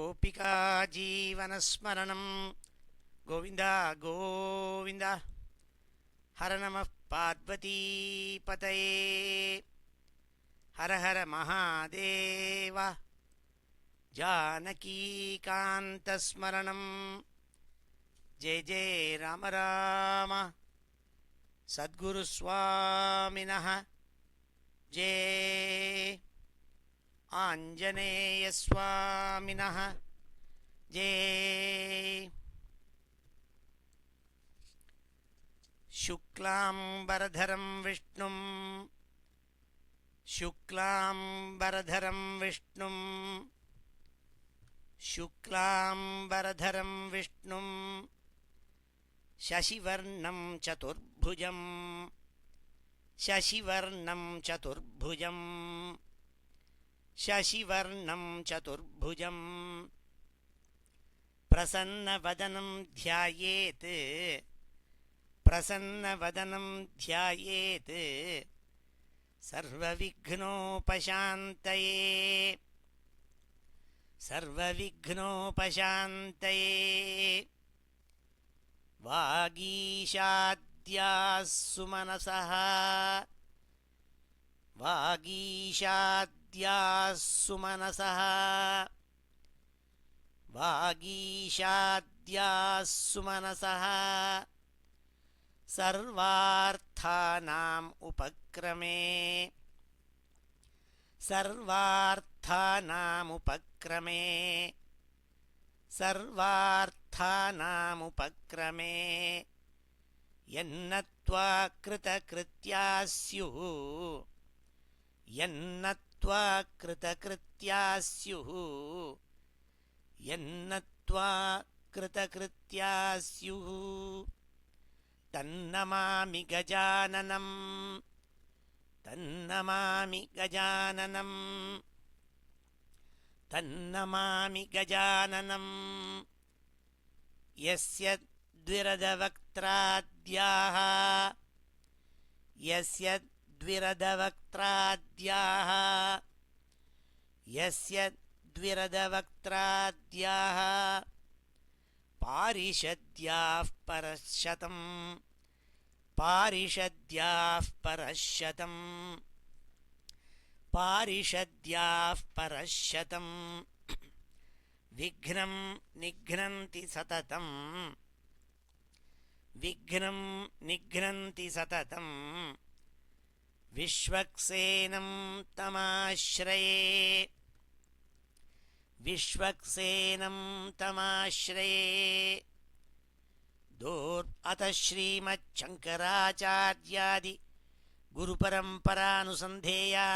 गोपिका जीवनस्मरणं गोविन्द गोविन्द हर नमः पार्वतीपतये हर हर महादेव जानकीकान्तस्मरणं जय जय राम राम सद्गुरुस्वामिनः जय आञ्जनेयस्वामिनः जय शुक्लाम्बरधरं विष्णुं शुक्लाम्बरधरं विष्णुं शुक्लाम्बरधरं विष्णुं शशिवर्णं चतुर्भुजं शशिवर्णं चतुर्भुजं शशिवर्णं चतुर्भुजं प्रसन्नवदनं ध्यायेत् प्रसन्नवदनं ध्यायेत् सर्वविघ्नोपशान्तये सर्वविघ्नोपशान्तये वागीशाद्याः सुमनसः वागीशाद्याः सुमनसः वागीशाद्याः सुमनसः सर्वार्थानाम् उपक्रमे सर्वार्थानाम् उपक्रमे सर्वार्थानाम् उपक्रमे यन्नत्वा कृतकृत्याः स्युः यन्नत्वा कृतकृत्याः स्युः यन्नत्वा कृतकृत्याः स्युः तन्नमामि गजाननं तन्नमामि गजाननं तन्नमामि गजाननं यस्य द्विरदवक्त्राद्याः यस्य द्विरदवक्त्राद्याः यस्य द्विरदवक्त्राद्याः पारिषद्याः परशतं पारिषद्याः परशतं पारिषद्याः परशतं विघ्नं निघ्नन्ति सततं विघ्नं निघ्नन्ति सततं विश्वक्सेनं तमाश्रये विश्वक्सेनं तमाश्रये अतः श्रीमच्छङ्कराचार्यादि गुरुपरम्परानुसन्धेया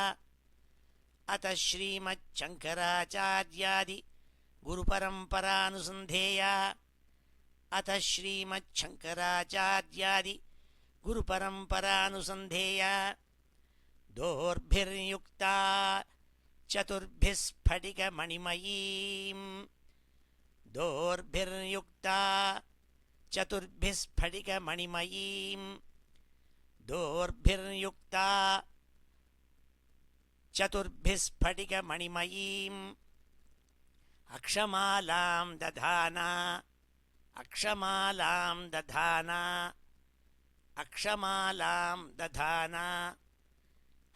अतः श्रीमच्छङ्कराचार्यादि गुरुपरम्परानुसन्धेया अतः श्रीमच्छङ्कराचार्यादि गुरुपरम्परानुसन्धेया दोर्भिर्युक्ता चतुर्भिः स्फटिकमणिमयीं दोर्भिर्युक्ता चतुर्भिः स्फटिकमणिमयीं दोर्भिर्युक्ता चतुर्भिः स्फटिकमणिमयीं अक्षमालां दधाना अक्षमालां दधाना अक्षमालां दधाना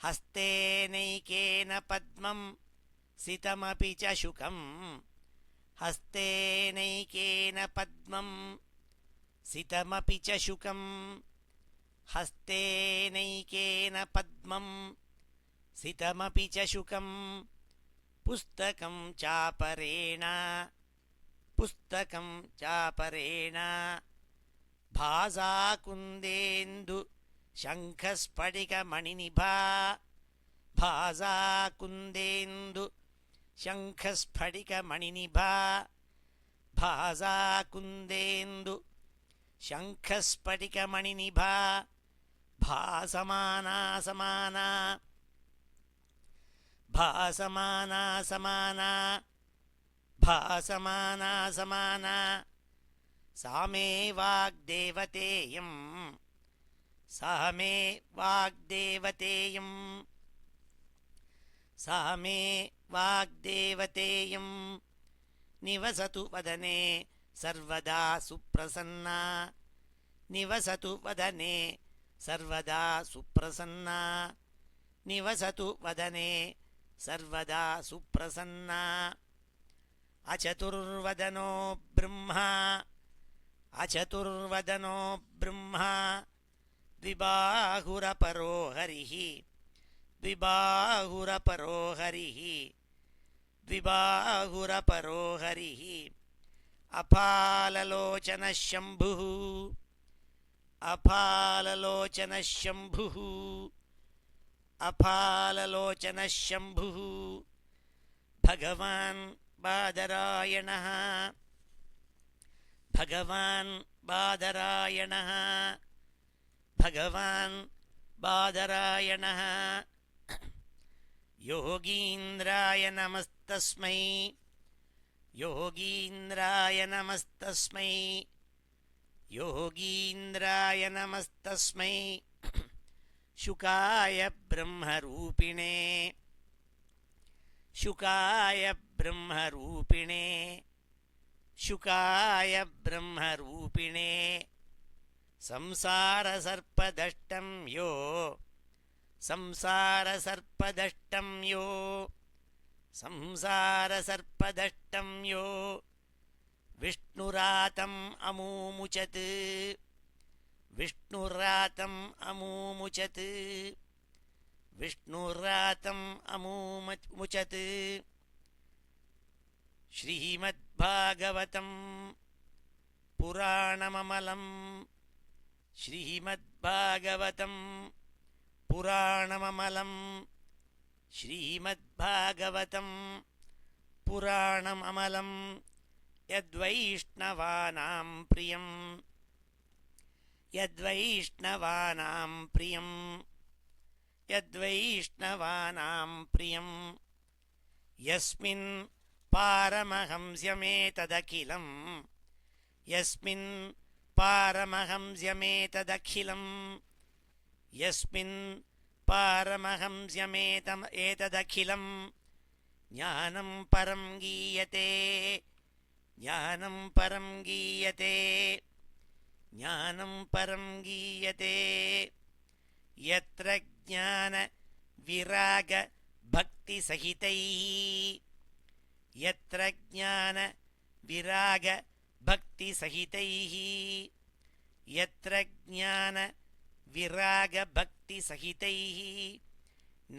हस्तेनैकेन पद्मं सितमपि च शुकं हस्तेनैकेन पद्मं सितमपि च शुकं हस्तेनैकेन पद्मं सितमपि च शुकं पुस्तकं चापरेण पुस्तकं चापरेण भासाकुन्देन्दु शङ्खस्फटिकमणिनिभा भासाकुन्देन्दु शङ्खस्फटिकमणिनिभा भासाकुन्देन्दु शङ्खस्फटिकमणिनिभा भासमाना समाना भासमाना समाना भासमाना समाना सा मे वाग्देवतेयं सा मे वाग्देवतेयं सा मे वाग्देवतेयं निवसतु वदने सर्वदा सुप्रसन्ना निवसतु वदने सर्वदा सुप्रसन्ना निवसतु वदने सर्वदा सुप्रसन्ना अचतुर्वदनो ब्रह्मा अचतुर्वदनो ब्रह्मा द्विबाहुरपरो हरिः द्विबाहुरपरो हरिः द्विबाहुरपरो हरिः अफाललोचनः शम्भुः अफाललोचनः शम्भुः अफाललोचनः शम्भुः भगवान् बादरायणः भगवान् बादरायणः भगवान् बादरायणः योगीन्द्राय नमस्तस्मै योगीन्द्राय नमस्तस्मै योगीन्द्राय नमस्तस्मै शुकाय ब्रह्मरूपिणे शुकाय ब्रह्मरूपिणे शुकाय ब्रह्मरूपिणे संसारसर्पदष्टं यो संसारसर्पदष्टं यो संसारसर्पदष्टं यो विष्णुरातम् अमूमुचत् विष्णुरातम् अमूमुचत् विष्णुरातम् अमूमुचत् श्रीमद्भागवतं पुराणममलं श्रीमद्भागवतं पुराणममलं श्रीमद्भागवतं पुराणममलं यद्वैष्णवानां प्रियं यद्वैष्णवानां प्रियं यद्वैष्णवानां प्रियं यस्मिन् पारमहंस्यमेतदखिलं यस्मिन् पारमहंस्यमेतदखिलं यस्मिन् पारमहंस्यमेतदखिलं ज्ञानं परं गीयते ज्ञानं परं गीयते ज्ञानं परं गीयते यत्र ज्ञानविरागभक्तिसहितैः यत्र ज्ञानविरागभक्तिसहितैः यत्र ज्ञानविरागभक्तिसहितैः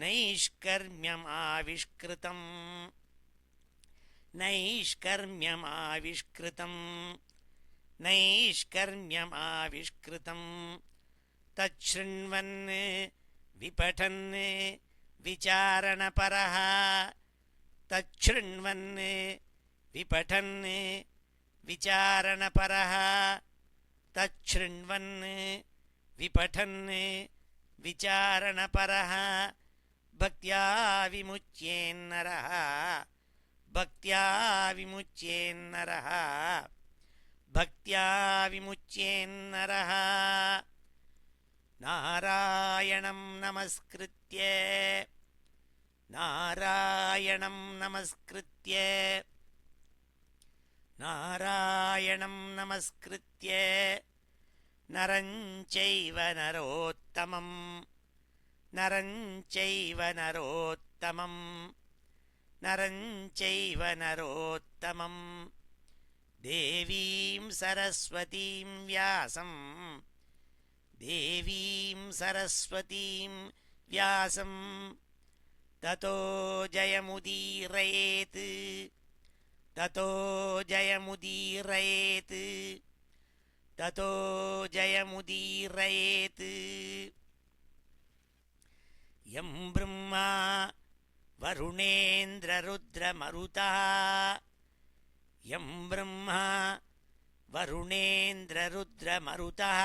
नैष्कर्म्यमाविष्कृतं नैष्कर्म्यमाविष्कृतं नैष्कर्म्यमाविष्कृतं तच्छृण्वन् विपठन् विचारणपरः तच्छृण्वन् विपठन् विचारणपरः तच्छृण्वन् विपठन् विचारणपरः भक्त्या विमुच्येन्नरः भक्त्या विमुच्येन्नरः भक्त्या विमुच्येन्नरः नारायणं नमस्कृत्य नारायणं नमस्कृत्य नारायणं नमस्कृत्य नरं चैव नरोत्तमं नरं चैव नरोत्तमं नरं चैव नरोत्तमं देवीं सरस्वतीं व्यासं देवीं सरस्वतीं व्यासं ततो जयमुदीरयेत् ततो जयमुदीरयेत् ततो जयमुदीरयेत् यं ब्रह्मा वरुणेन्द्ररुद्रमरुतः यं ब्रह्मा वरुणेन्द्ररुद्रमरुतः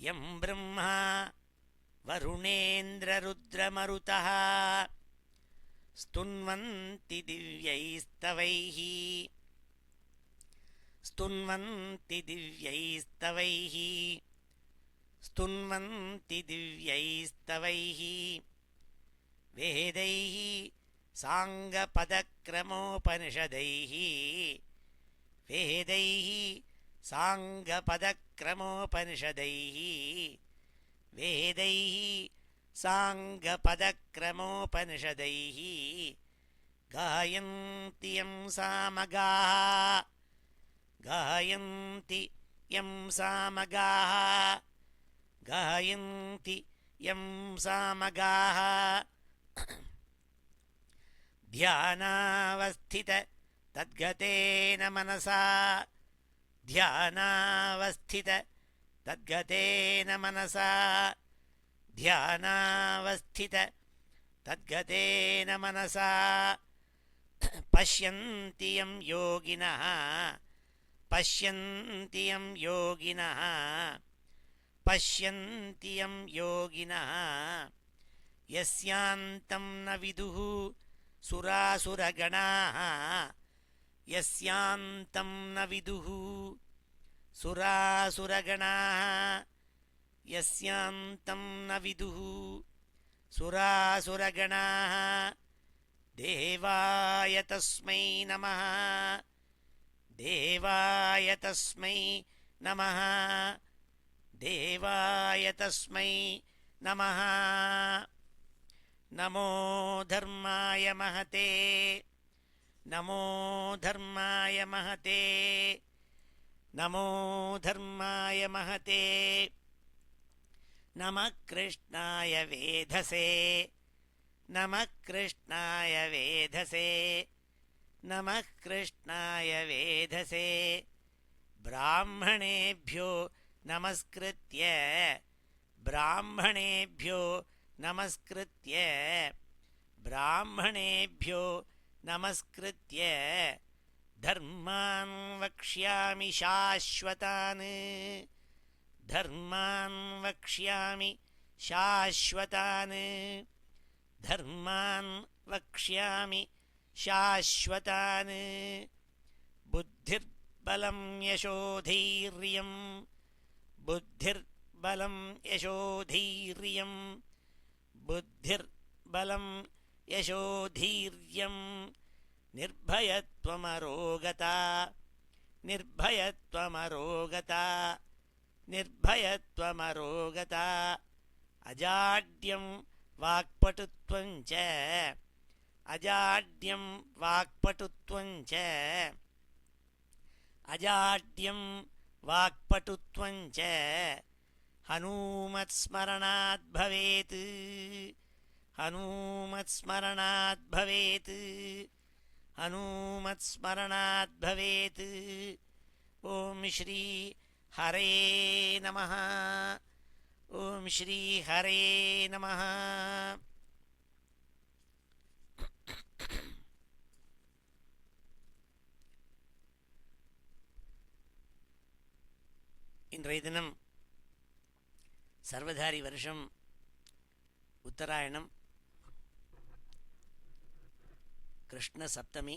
यं ब्रह्मा वरुणेन्द्ररुद्रमरुतः स्तुन्वन्ति दिव्यैस्तवैः स्तुन्वन्ति दिव्यैस्तवैः स्तुन्वन्ति दिव्यैस्तवैः वेदैः साङ्गपदक्रमोपनिषदैः वेदैः साङ्गपदक्रमोपनिषदैः वेदैः साङ्गपदक्रमोपनिषदैः गायन्ति यं सामगाः गायन्ति यं सामगाः गायन्ति यं सामगाः ध्यानावस्थित तद्गतेन मनसा ध्यानावस्थित तद्गतेन मनसा ध्यानावस्थित तद्गतेन मनसा पश्यन्ति यं योगिनः पश्यन्ति यं योगिनः पश्यन्ति यं योगिनः यस्यान्तं न विदुः सुरासुरगणाः यस्यान्तं न विदुः सुरासुरगणाः यस्यान्तं न विदुः सुरासुरगणाः देवाय तस्मै नमः देवाय तस्मै नमः देवाय तस्मै नमः नमो धर्माय महते नमो धर्माय महते नमो धर्माय महते नमः कृष्णाय वेधसे नमः कृष्णाय वेधसे नमः कृष्णाय वेधसे ब्राह्मणेभ्यो नमस्कृत्य ब्राह्मणेभ्यो नमस्कृत्य ब्राह्मणेभ्यो नमस्कृत्य धर्मान् वक्ष्यामि शाश्वतान् धर्मान् वक्ष्यामि शाश्वतान् धर्मान् वक्ष्यामि शाश्वतान् बुद्धिर्बलं यशोधैर्यं बुद्धिर्बलं यशोधैर्यं बुद्धिर्बलं यशोधैर्यं निर्भयत्वमरोगता निर्भयत्वमरोगता निर्भयत्वमरोगता अजाड्यं वाक्पटुत्वं च अजाड्यं वाक्पटुत्वं च अजाड्यं वाक्पटुत्वं च हनूमत्स्मरणात् भवेत् हनूमत्स्मरणात् भवेत् हनूमत्स्मरणात् भवेत् ॐ श्री हरे नमः ॐ श्री हरे नमः இன்றைய தினம் சர்வதாரி வருஷம் உத்தராயணம் கிருஷ்ண சப்தமி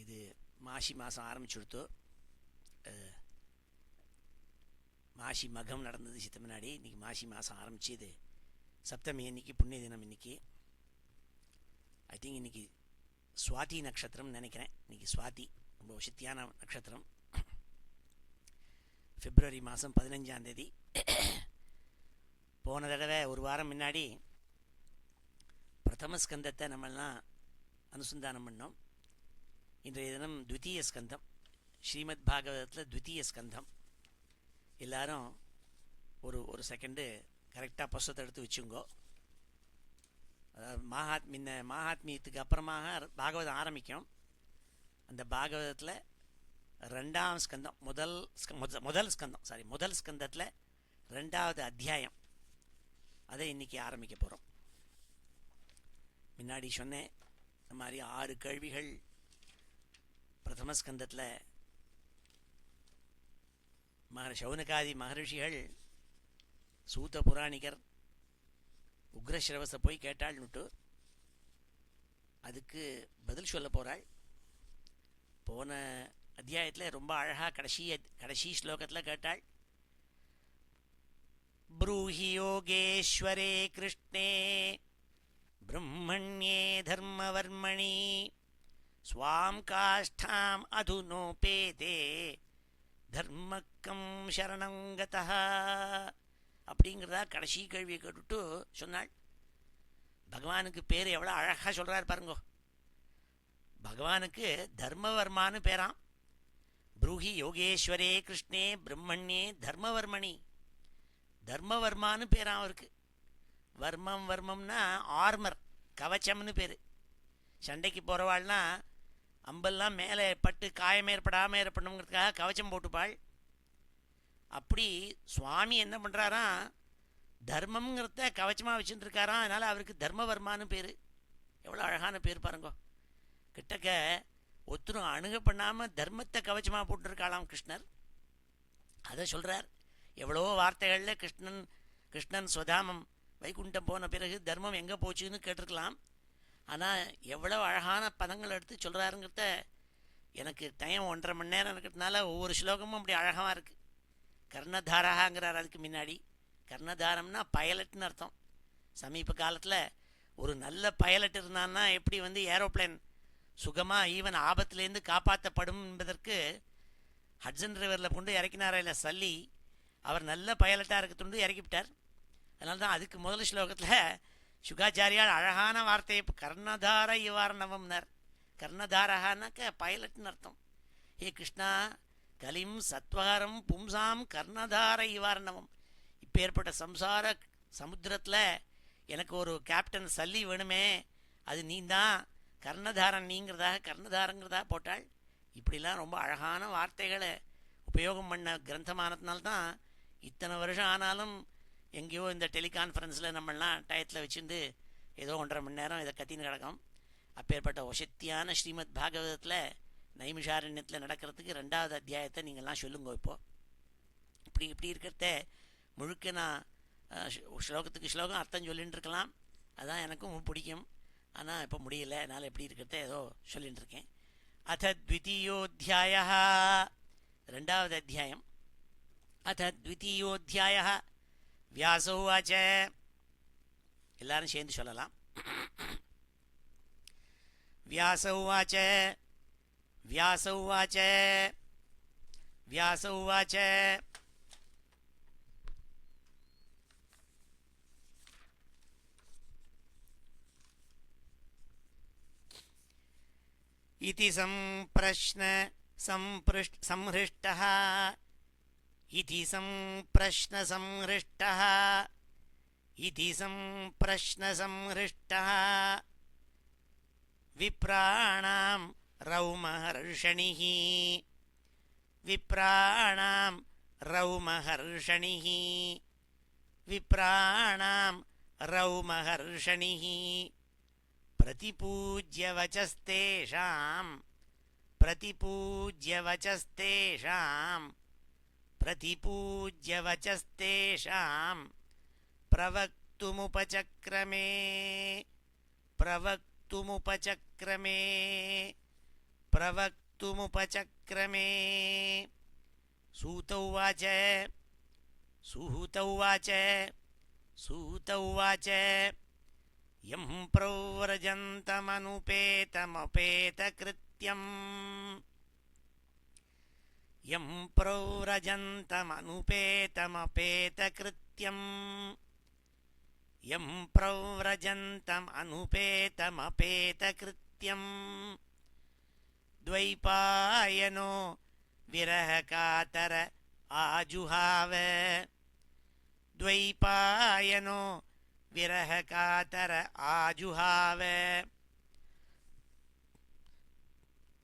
இது மாசி மாதம் ஆரம்பிச்சுடுத்தோ மாசி மகம் நடந்தது சித்த முன்னாடி இன்றைக்கி மாசி மாதம் ஆரம்பிச்சு இது சப்தமி இன்னைக்கு புண்ணிய தினம் இன்னைக்கு ஐ திங்க் இன்னைக்கு சுவாதி நட்சத்திரம் நினைக்கிறேன் இன்றைக்கி சுவாதி ரொம்ப வசத்தியான நட்சத்திரம் பிப்ரவரி மாதம் 15ஆம் தேதி போன தடவை ஒரு வாரம் முன்னாடி பிரதம ஸ்கந்தத்தை நம்மெல்லாம் அனுசந்தானம் பண்ணோம் இன்றைய தினம் த்விதீய ஸ்கந்தம் ஸ்ரீமத் பாகவதத்தில் த்விதீய ஸ்கந்தம் எல்லாரும் ஒரு செகண்டு கரெக்டாக புஸ்தகத்தை எடுத்து வச்சுங்கோ அதாவது மகாத்மியத்துக்கு அப்புறமாக பாகவதம் ஆரம்பிக்கும் அந்த பாகவதத்தில் ரெண்டாம் ஸ்கந்தம் முதல் ஸ்கந்தத்தில் ரெண்டாவது அத்தியாயம் அதை இன்றைக்கி ஆரம்பிக்க போகிறோம் முன்னாடி சொன்னேன் இந்த மாதிரி 6 கேள்விகள் பிரதம ஸ்கந்தத்தில் சௌனகாதி மகரிஷிகள் சூத புராணிகர் உக்ரஸ்ரவஸை போய் கேட்டாள்னுட்டு அதுக்கு பதில் சொல்ல போகிறாள். போன அத்தியாயத்தில் ரொம்ப அழகாக கடைசி ஸ்லோகத்தில் கேட்டாள், ब्रूहि योगेश्वरे कृष्णे ब्रह्मण्ये धर्मवर्मणि स्वां काष्ठाम् अधुनोपेते தர்மக்கம் சரணங்கதா அப்படிங்கிறதா கடைசி கேள்வியை கேட்டுட்டு சொன்னாள். பகவானுக்கு பேர் எவ்வளோ அழகாக சொல்கிறார் பாருங்கோ. பகவானுக்கு தர்மவர்மானு பேராம். ப்ரூஹி யோகேஸ்வரே கிருஷ்ணே பிரம்மண்யே தர்மவர்மணி. தர்மவர்மானு பேராம் அவருக்கு. வர்மம்னா ஆர்மர், கவச்சம்னு பேர். சண்டைக்கு போகிறவாள்னா அம்பெல்லாம் மேலே பட்டு காயம் ஏற்படாமல் ஏற்படணுங்கிறதுக்காக கவச்சம் போட்டுப்பாள். அப்படி சுவாமி என்ன பண்ணுறாராம், தர்மம்ங்கிறத கவச்சமாக வச்சுட்டுருக்காராம். அதனால் அவருக்கு தர்மவர்மானு பேர். எவ்வளோ அழகான பேர் பாருங்கோ. கிட்டக்க ஒருத்தரும் அணுக பண்ணாமல் தர்மத்தை கவச்சமாக போட்டுருக்காளாம் கிருஷ்ணர். அதை சொல்கிறார். எவ்வளோ வார்த்தைகளில் கிருஷ்ணன் சுதாமம் வைகுண்டம் போன பிறகு தர்மம் எங்கே போச்சுன்னு கேட்டிருக்கலாம். ஆனால் எவ்வளோ அழகான பதங்கள் எடுத்து சொல்கிறாருங்கிறத எனக்கு டைம் 1.5 மணி நேரம் இருக்கிறதுனால ஒவ்வொரு ஸ்லோகமும் அப்படி அழகாக இருக்குது. கர்ணதாரகாங்கிறார். அதுக்கு முன்னாடி கர்ணதாரம்னா பைலட்னு அர்த்தம். சமீப காலத்தில் ஒரு நல்ல பைலட் இருந்தான்னா எப்படி ஏரோப்ளேன் சுகமாக ஈவன் ஆபத்துலேருந்து காப்பாற்றப்படும் என்பதற்கு ஹட்சன் ரிவரில் கொண்டு இறக்கினாரா இல்லை சல்லி, அவர் நல்ல பைலட்டாக இருக்கத்துண்டு இறக்கிவிட்டார். அதனால தான் அதுக்கு முதல் ஸ்லோகத்தில் சுகாச்சாரியால் அழகான வார்த்தையை கர்ணதார இவாரணவம்னர். கர்ணதாரகானாக்க பைலட்னு அர்த்தம். ஹே கிருஷ்ணா, கலிம் சத்வகரம் பும்சாம் கர்ணதார இவாரணவம். இப்போ ஏற்பட்ட சம்சார சமுத்திரத்தில் எனக்கு ஒரு கேப்டன் சல்லி வேணுமே, அது நீ தான் கர்ணதாரன் நீங்கிறதாக கர்ணதாரங்கிறதா போட்டாள். இப்படிலாம் ரொம்ப அழகான வார்த்தைகளை உபயோகம் பண்ண கிரந்தமானதுனால்தான் இத்தனை வருஷம் ஆனாலும் எங்கேயோ இந்த டெலிகான்ஃபரன்ஸில் நம்மளாம் டயத்தில் வச்சுருந்து ஏதோ 1.5 மணி நேரம் இதை கத்தின்னு கிடக்கும். அப்பேற்பட்ட ஒசத்தியான ஸ்ரீமத் பாகவதத்தில் நைமிஷாரண்யத்தில் நடக்கிறதுக்கு 2வது அத்தியாயத்தை நீங்கள்லாம் சொல்லுங்க. இப்போது இப்படி இருக்கிறத முழுக்க நான் ஸ்லோகத்துக்கு ஸ்லோகம் அர்த்தம் சொல்லின்னு இருக்கலாம். அதுதான் எனக்கும் பிடிக்கும். ஆனால் இப்போ முடியல, என்னால் எப்படி இருக்கிறத ஏதோ சொல்லின்னு இருக்கேன். அத த்விதீயோத்தியாய, 2வது அத்தியாயம். அத த்விதீயோத்தியாய வியாசோவாச்ச. எல்லாரும் சேர்ந்து சொல்லலாம். வியாசோவாச்ச வியாசோவாச்ச வியாசோவாச்ச. इति सम्प्रश्न संहृष्टः इति सम्प्रश्न संहृष्टः इति सम्प्रश्न संहृष्टः विप्राणां रौमहर्षणिः विप्राणां रौमहर्षणिः विप्राणां रौमहर्षणिः प्रतिपूज्य वचस्तेषां प्रतिपूज्य वचस्तेषां प्रतिपूज्य वचस्तेषां प्रवक्तुमुपचक्रमे प्रवक्तुमुपचक्रमे प्रवक्तुमुपचक्रमे. सूत उवाच सूत उवाच सूत उवाच यं प्रव्रजन्तमनुपेतमपेतकृत्यम् यं प्रव्रजन्तमनुपेतमपेतकृत्यम् यं प्रव्रजन्तमनुपेतमपेतकृत्यम् द्वैपायनो विरहकातर आजुहाव द्वैपायनो विरहकातर आजुहाव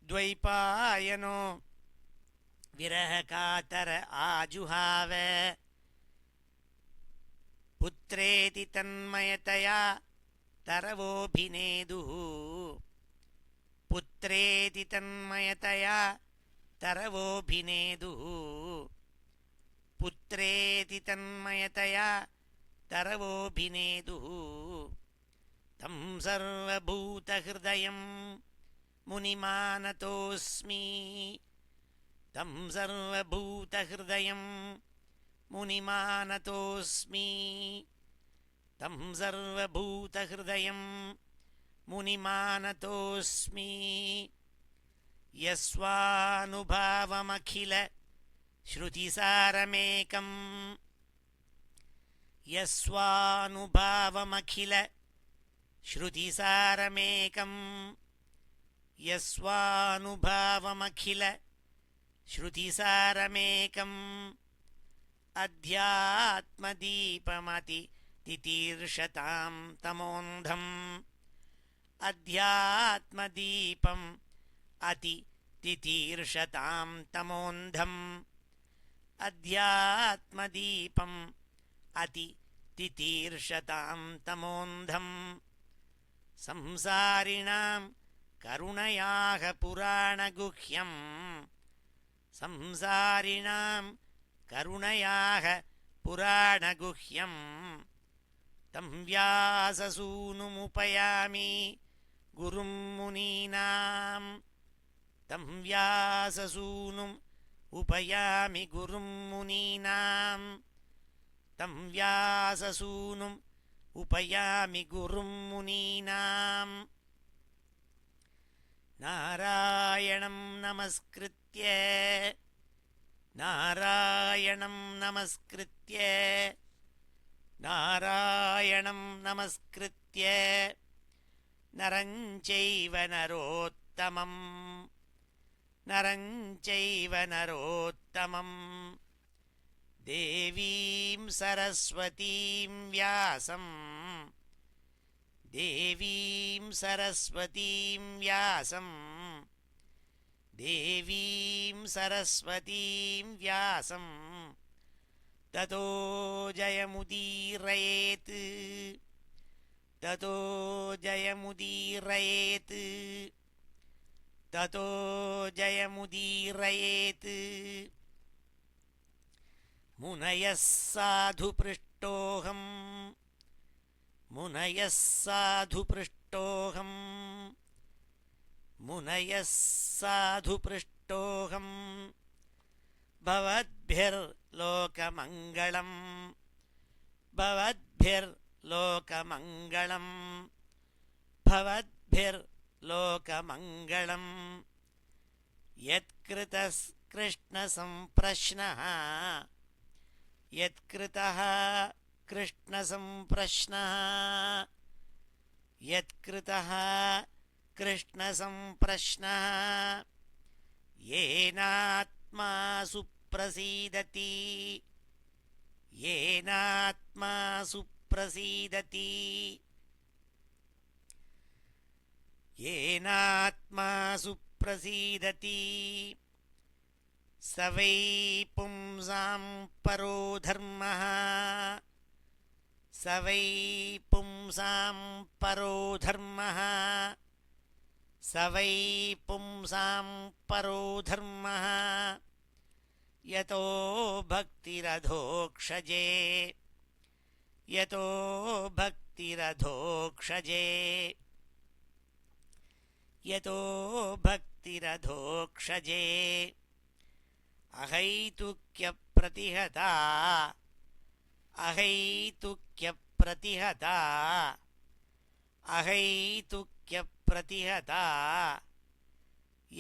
द्वैपायनो विरहकातर आजुहाव पुत्रेति तन्मयतया तरवोऽभिनेदुः पुत्रेति तन्मयतया तरवोऽभिनेदुः पुत्रेति तन्मयतया तरवोऽभिनेदुः तं सर्वभूतहृदयं मुनिमानतोऽस्मि तं सर्वभूतहृदयं मुनिमानतोऽस्मि तं सर्वभूतहृदयं मुनिमानतोऽस्मि यस्वानुभावमखिल श्रुतिसारमेकं यस्वानुभावमखिल श्रुतिसारमेकं यस्वानुभावमखिल श्रुतिसारमेकम् अध्यात्मदीपमति तितीर्षतां तमोन्धम् अध्यात्मदीपम् अति तितीर्षतां तमोन्धम् अध्यात्मदीपम् अति तितीर्षतां तमोन्धम् संसारिणां करुणयाः पुराणगुह्यम् संसारिणां करुणयाः पुराणगुह्यम् तं व्याससूनुमुपयामि गुरुं मुनीनां तं व्याससूनुम् उपयामि गुरुं मुनीनां तं व्याससूनुम् उपयामि गुरुं मुनीनां नारायणं नमस्कृत्य नारायणं नमस्कृत्य नारायणं नमस्कृत्य नरं चैव नरोत्तमं नरं चैव नरोत्तमं देवीं सरस्वतीं व्यासं देवीं सरस्वतीं व्यासं देवीं सरस्वतीं व्यासं ततो जयमुदीरयेत् ततो जयमुदीरयेत् ततो जयमुदीरयेत् मुनयः साधुपृष्टोऽहम् मुनयः साधुपृष्टोऽहम् मुनयः साधुपृष्टोऽहम् भवद्भिर्लोकमङ्गलम् भवद्भिर्लोकमङ्गलम् भवद्भिर्लोकमङ्गलम् यत्कृतः कृष्णसंप्रश्नः यत्कृतः कृष्णसंप्रश्नः यत्कृतः कृष्णसंप्रश्नः येनात्मा सुप्रसीदति येनात्मा सुप्रसीदति येनात्मा सुप्रसीदति स वै पुंसां परो धर्मः स वै पुंसां परो धर्मः स वै पुंसां परो धर्मः यतो भक्तिरधोक्षजे यतो भक्तिरधोक्षजे यतो भक्तिरधोक्षजे अहैतुक्यप्रतिहता अहैतुक्यप्रतिहता अहैतुक्यप्रतिहता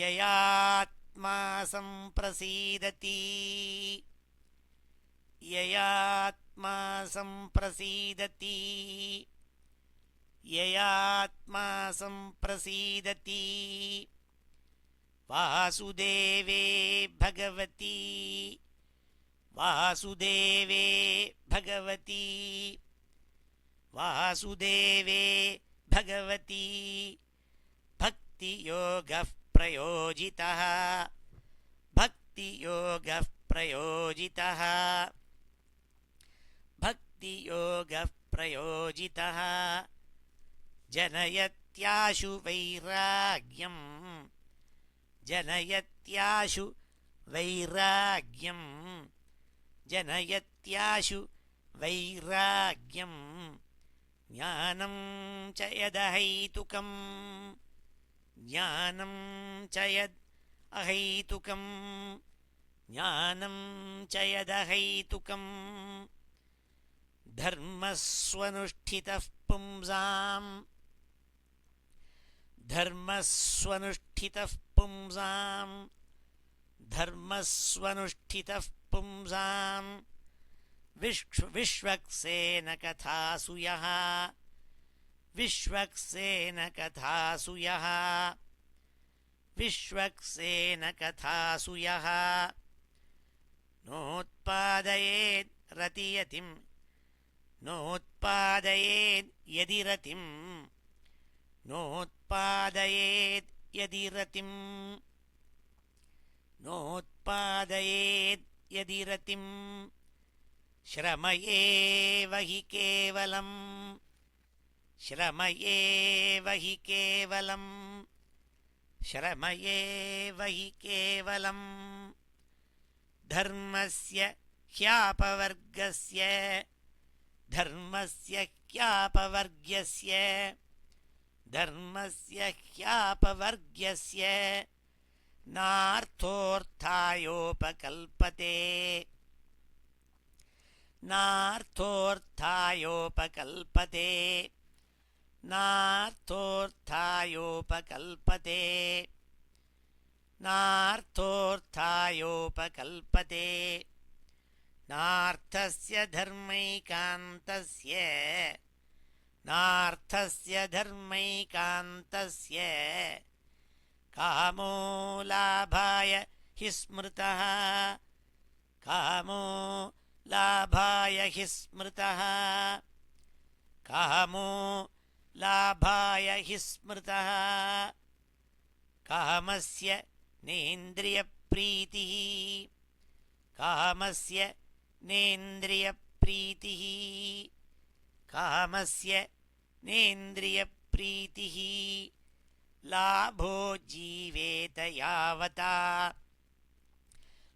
ययात्मा सम्प्रसीदति ययात्मा सम्प्रसीदति ययात्मा सम्प्रसीदति वासुदेवे भगवती वासुदेवे भगवती वासुदेवे भगवती भक्तियोगः प्रयोजितः भक्तियोगः प्रयोजितः भक्तियोगः प्रयोजितः जनयत्याशु वैराग्यम् जनयत्याशु वैराग्यम् जनयत्याशु वैराग्यम् ज्ञानं च यदहैतुकम् ज्ञानं च यद् अहैतुकम् ಜ್ಞಾನಂ ಚ ಯದಹೈತುಕಂ ಧರ್ಮಸ್ವನುಷ್ಠಿತಃ ಪುಂಸಾಂ ಧರ್ಮಸ್ವನುಷ್ಠಿತಃ ಪುಂಸಾಂ ಧರ್ಮಸ್ವನುಷ್ಠಿತಃ ಪುಂಸಾಂ ವಿಶ್ವಕ್ಸೇನ ಕಥಾಸು ಯಃ ವಿಶ್ವಕ್ಸೇನ ಕಥಾಸು ಯಃ ವಿಶ್ವಕ್ಸೇನ ಕಥಾಸು ಯಃ ನೋತ್ಪಾದಯೇದ್ ರತಿಯತಿಂ ನೋತ್ಪಾದಯೇದ್ ಯದಿ ರತಿಂ ನೋತ್ಪಾದಯೇದ್ ಯದಿ ರತಿಂ ನೋತ್ಪಾದಯೇದ್ ಯದಿ ರತಿಂ ಶ್ರಮಯೇವ ಹಿ ಕೇವಲಂ ಶ್ರಮಯೇವ ಹಿ ಕೇವಲಂ ಶ್ರಮಯೇವ ಹಿ ಕೇವಲಂ ಧರ್ಮಸ್ಯ ಹ್ಯಾಪವರ್ಗಸ್ಯ ಧರ್ಮಸ್ಯ ಹ್ಯಾಪವರ್ಗ್ಯಸ್ಯ ಧರ್ಮಸ್ಯ ಹ್ಯಾಪವರ್ಗ್ಯಸ್ಯ ನಾರ್ಥೋರ್ಥಾಯೋಪಕಲ್ಪತೆ ನಾರ್ಥೋರ್ಥಾಯೋಪಕಲ್ಪತೆ ನಾರ್ಥೋರ್ಥಾಯೋಪಕಲ್ಪತೆ ನಾರ್ಥೋರ್ಥಾಯೋಪಕಲ್ಪತೆ ನಾರ್ಥಸ್ಯ ಧರ್ಮೈಕಾಂತಸ್ಯ ನಾರ್ಥಸ್ಯ ಧರ್ಮೈಕಾಂತಸ್ಯ ಕಾಮೋ ಲಾಭಾಯ ಹಿ ಸ್ಮೃತಃ ಕಾಮೋ ಲಾಭಾಯ ಹಿ ಸ್ಮೃತಃ ಕಾಮೋ ಲಾಭಾಯ ಹಿ ಸ್ಮೃತಃ ಕಾಮಸ್ಯ ನೇಂದ್ರಿಯ ಪ್ರೀತಿಃ ಕಾಮಸ್ಯ ನೇಂದ್ರಿಯ ಪ್ರೀತಿಃ ಕಾಮಸ್ಯ ನೇಂದ್ರಿಯ ಪ್ರೀತಿಃ ಲಾಭೋ ಜೀವೇತ ಯಾವತಾ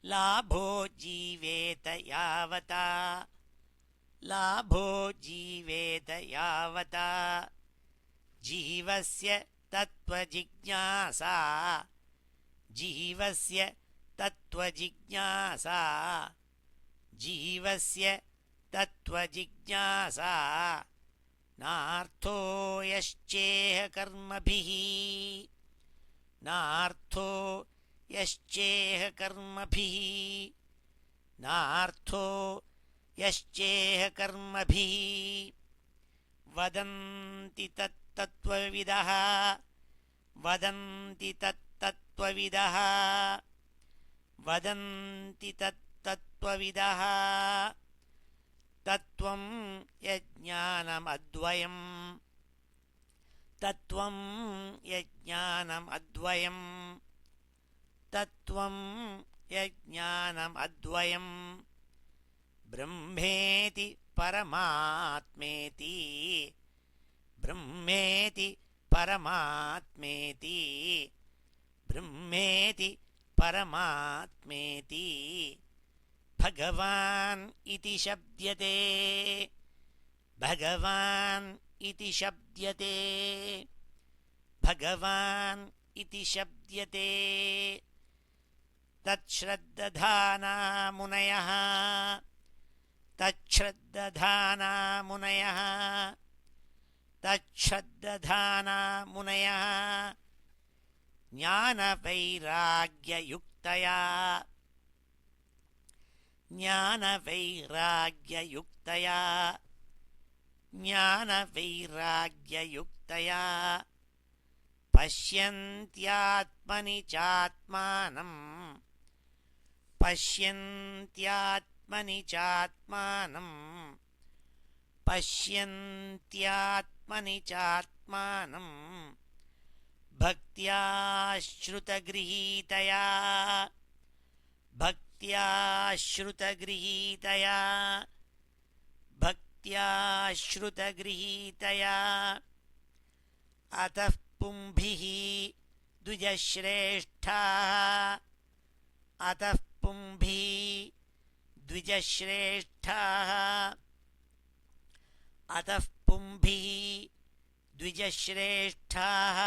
ಲಾಭೋ ಜೀವೇತ ಯಾವತಾ ಲಾಭೋ ಜೀವೇತ ಯಾವತಾ ಜೀವಸ್ಯ ತತ್ವಜಿಜ್ಞಾಸಾ ಜೀವಸ್ಯ ತತ್ವಜಿಜ್ಞಾಸಾ ಜೀವಸ್ಯ ತತ್ವಜಿಜ್ಞಾಸಾ ನಾರ್ಥೋ ಯಶ್ಚೇಹ ಕರ್ಮಭಿಃ ನಾರ್ಥೋ ಯಶ್ಚೇಹ ಕರ್ಮಭಿಃ ನಾರ್ಥೋ ಯಶ್ಚೇಹ ಕರ್ಮಭಿಃ ವದಂತಿ ತತ್ತತ್ವವಿದಃ ವದಂತಿ ತತ್ತತ್ವವಿದಃ ವದಂತಿ ತತ್ತತ್ವವಿದಃ ತತ್ವಂ ಯಜ್ಞಾನಮದ್ವಯಂ ತತ್ವಂ ಯಜ್ಞಾನಮದ್ವಯಂ ತತ್ವಂ ಯಜ್ಞಾನಮದ್ವಯಂ ಬ್ರಹ್ಮೇತಿ ಪರಮಾತ್ಮೇತಿ ಬ್ರಹ್ಮೇತಿ ಪರಮಾತ್ಮೇತಿ ಬ್ರಹ್ಮೇತಿ ಪರಮಾತ್ಮೇತಿ ಭಗವಾನ್ ಇತಿ ಶಬ್ದ್ಯತೆ ಭಗವಾನ್ ಇತಿ ಶಬ್ದ್ಯತೆ ಭಗವಾನ್ ಇತಿ ಶಬ್ದ್ಯತೆ ತಚ್ಶ್ರದ್ಧಾನಾ ಮುನಯಃ ತಚ್ಶ್ರದ್ಧಾನಾ ಮುನಯಃ ತಚ್ಶ್ರದ್ಧಾನಾ ಮುನಯಃ ಜ್ಞಾನವೈರಾಗ್ಯಯುಕ್ತಯಾ ಜ್ಞಾನವೈರಾಗ್ಯಯುಕ್ತಯಾ ಜ್ಞಾನವೈರಾಗ್ಯಯುಕ್ತಯಾ ಪಶ್ಯಂತ್ಯಾತ್ಮನಿ ಚಾತ್ಮಾನಂ ಪಶ್ಯಂತ್ಯಾತ್ಮನಿ ಚಾತ್ಮಾನಂ ಪಶ್ಯಂತ್ಯಾತ್ಮನಿ ಚಾತ್ಮಾನಂ ಭಕ್ತ್ಯಾ ಶ್ರುತಗೃಹೀತಯಾ ಭಕ್ತ್ಯಾ ಶ್ರುತಗೃಹೀತಯಾ ಭಕ್ತ್ಯಾ ಶ್ರುತಗೃಹೀತಯಾ ಅತಃ ಪುಂಭಿಃ ದ್ವಿಜಶ್ರೇಷ್ಠಾಃ ಅತಃ ಪುಂಭಿಃ ದ್ವಿಜಶ್ರೇಷ್ಠಾಃ ಅತಃ ಪುಂಭಿಃ ದ್ವಿಜಶ್ರೇಷ್ಠಾಃ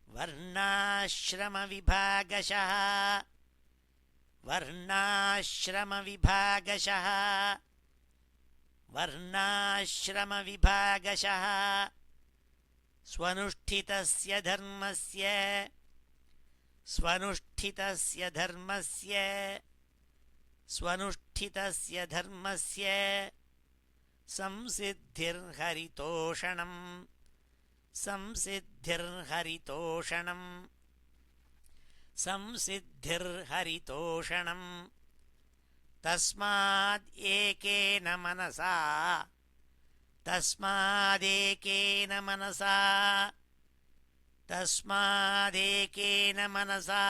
ವರ್ಣಾಶ್ರಮವಿಭಾಗಶಃ ವರ್ಣಾಶ್ರಮವಿಭಾಗಶಃ ವರ್ಣಾಶ್ರಮವಿಭಾಗಶಃ ಸ್ವನುಷ್ಠಿತಸ್ಯ ಧರ್ಮಸ್ಯ ಸ್ವನುಷ್ಠಿತಸ್ಯ ಧರ್ಮಸ್ಯ ಸ್ವನುಷ್ಠಿತಸ್ಯ ಧರ್ಮಸ್ಯ ಸಂಸಿದ್ಧಿರ್ಹರಿತೋಷಣಂ ಸಂಸಿದ್ಧಿರ್ಹರಿತೋಷಣಂ ಸಂಸಿದ್ಧಿರ್ಹರಿತೋಷಣಂ ತಸ್ಮಾದ್ ಏಕೇನ ಮನಸಾ ತಸ್ಮಾದೇಕೇನ ಮನಸಾ ತಸ್ಮಾದೇಕೇನ ಮನಸಾ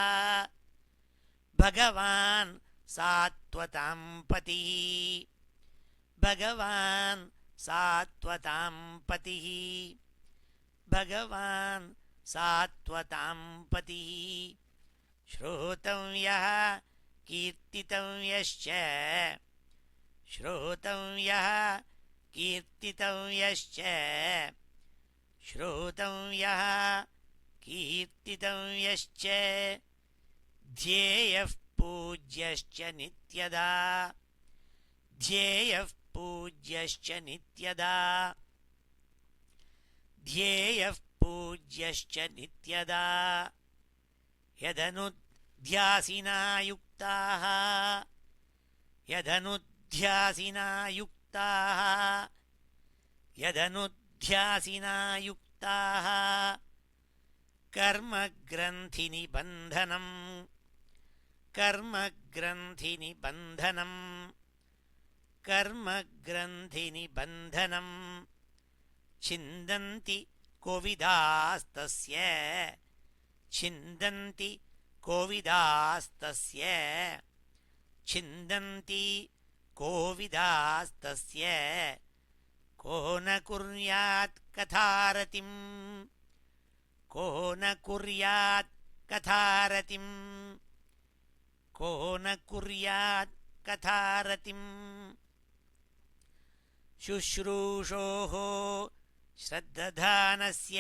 ಭಗವಾನ್ ಸಾತ್ವತಾಂ ಪತಿಃ ಭಗವಾನ್ ಸಾತ್ವತಾಂ ಪತಿಃ ಭಗವಾನ್ ಸಾತ್ವತಾಂ ಪತಿಃ ಶ್ರೋತವ್ಯಃ ಕೀರ್ತಿತವ್ಯಶ್ಚ ಶ್ರೋತವ್ಯಃ ಕೀರ್ತಿತವ್ಯಶ್ಚ ಶ್ರೋತವ್ಯಃ ಕೀರ್ತಿತವ್ಯಶ್ಚ ಧ್ಯೇಯಃ ಪೂಜ್ಯಶ್ಚ ನಿತ್ಯದಾ ಧ್ಯೇಯಃ ಪೂಜ್ಯಶ್ಚ ನಿತ್ಯದಾ ಧ್ಯೇಯಃ ಪೂಜ್ಯಶ್ಚ ನಿತ್ಯದಾ ಯದನುಧ್ಯಾಸಿನಾ ಯುಕ್ತಾಃ ಯದನುಧ್ಯಾಸಿನಾ ಯುಕ್ತಾಃ ಯದನುಧ್ಯಾಸಿನಾ ಯುಕ್ತಾಃ ಕರ್ಮಗ್ರಂಥಿನಿಬಂಧನಂ ಕರ್ಮಗ್ರಂಥಿನಿಬಂಧನಂ ಕರ್ಮಗ್ರಂಥಿನಿಬಂಧನಂ ಛಿಂದಂತಿ ಕೋವಿದಾಸ್ತಸ್ಯ ಛಿಂದಂತಿ ಕೋವಿದಾಸ್ತಸ್ಯ ಛಿಂದಂತಿ ಕೋವಿದಾಸ್ತಸ್ಯ ಕೋ ನ ಕುರ್ಯಾತ್ ಕಥಾರತಿಂ ಕೋ ನ ಕುರ್ಯಾತ್ ಕಥಾರತಿಂ ಕೋ ನ ಕುರ್ಯಾತ್ ಕಥಾರತಿಂ ಶುಶ್ರೂಷೋಃ ಶ್ರದ್ಧಧಾನಸ್ಯ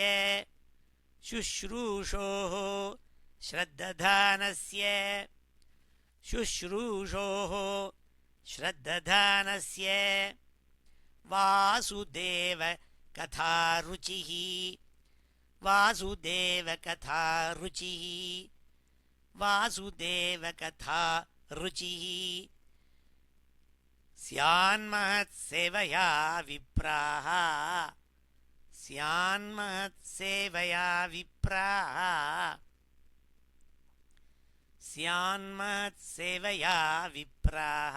ಶುಶ್ರೂಷೋಃ ಶ್ರದ್ಧಧಾನಸ್ಯ ಶುಶ್ರೂಷೋಃ ಶ್ರದ್ಧಧಾನಸ್ಯ ವಾಸುದೇವ ಕಥಾರುಚಿಃ ವಾಸುದೇವ ಕಥಾರುಚಿಃ ವಾಸುದೇವ ಕಥಾರುಚಿಃ ಸ್ಯಾನ್ಮಹತ್ಸೇವಯಾ ವಿಪ್ರಾಃ ಸ್ಯಾನ್ಮಹತ್ಸೇವಯಾ ವಿಪ್ರಾಃ ಸ್ಯಾನ್ಮಹತ್ಸೇವಯಾ ವಿಪ್ರಾಃ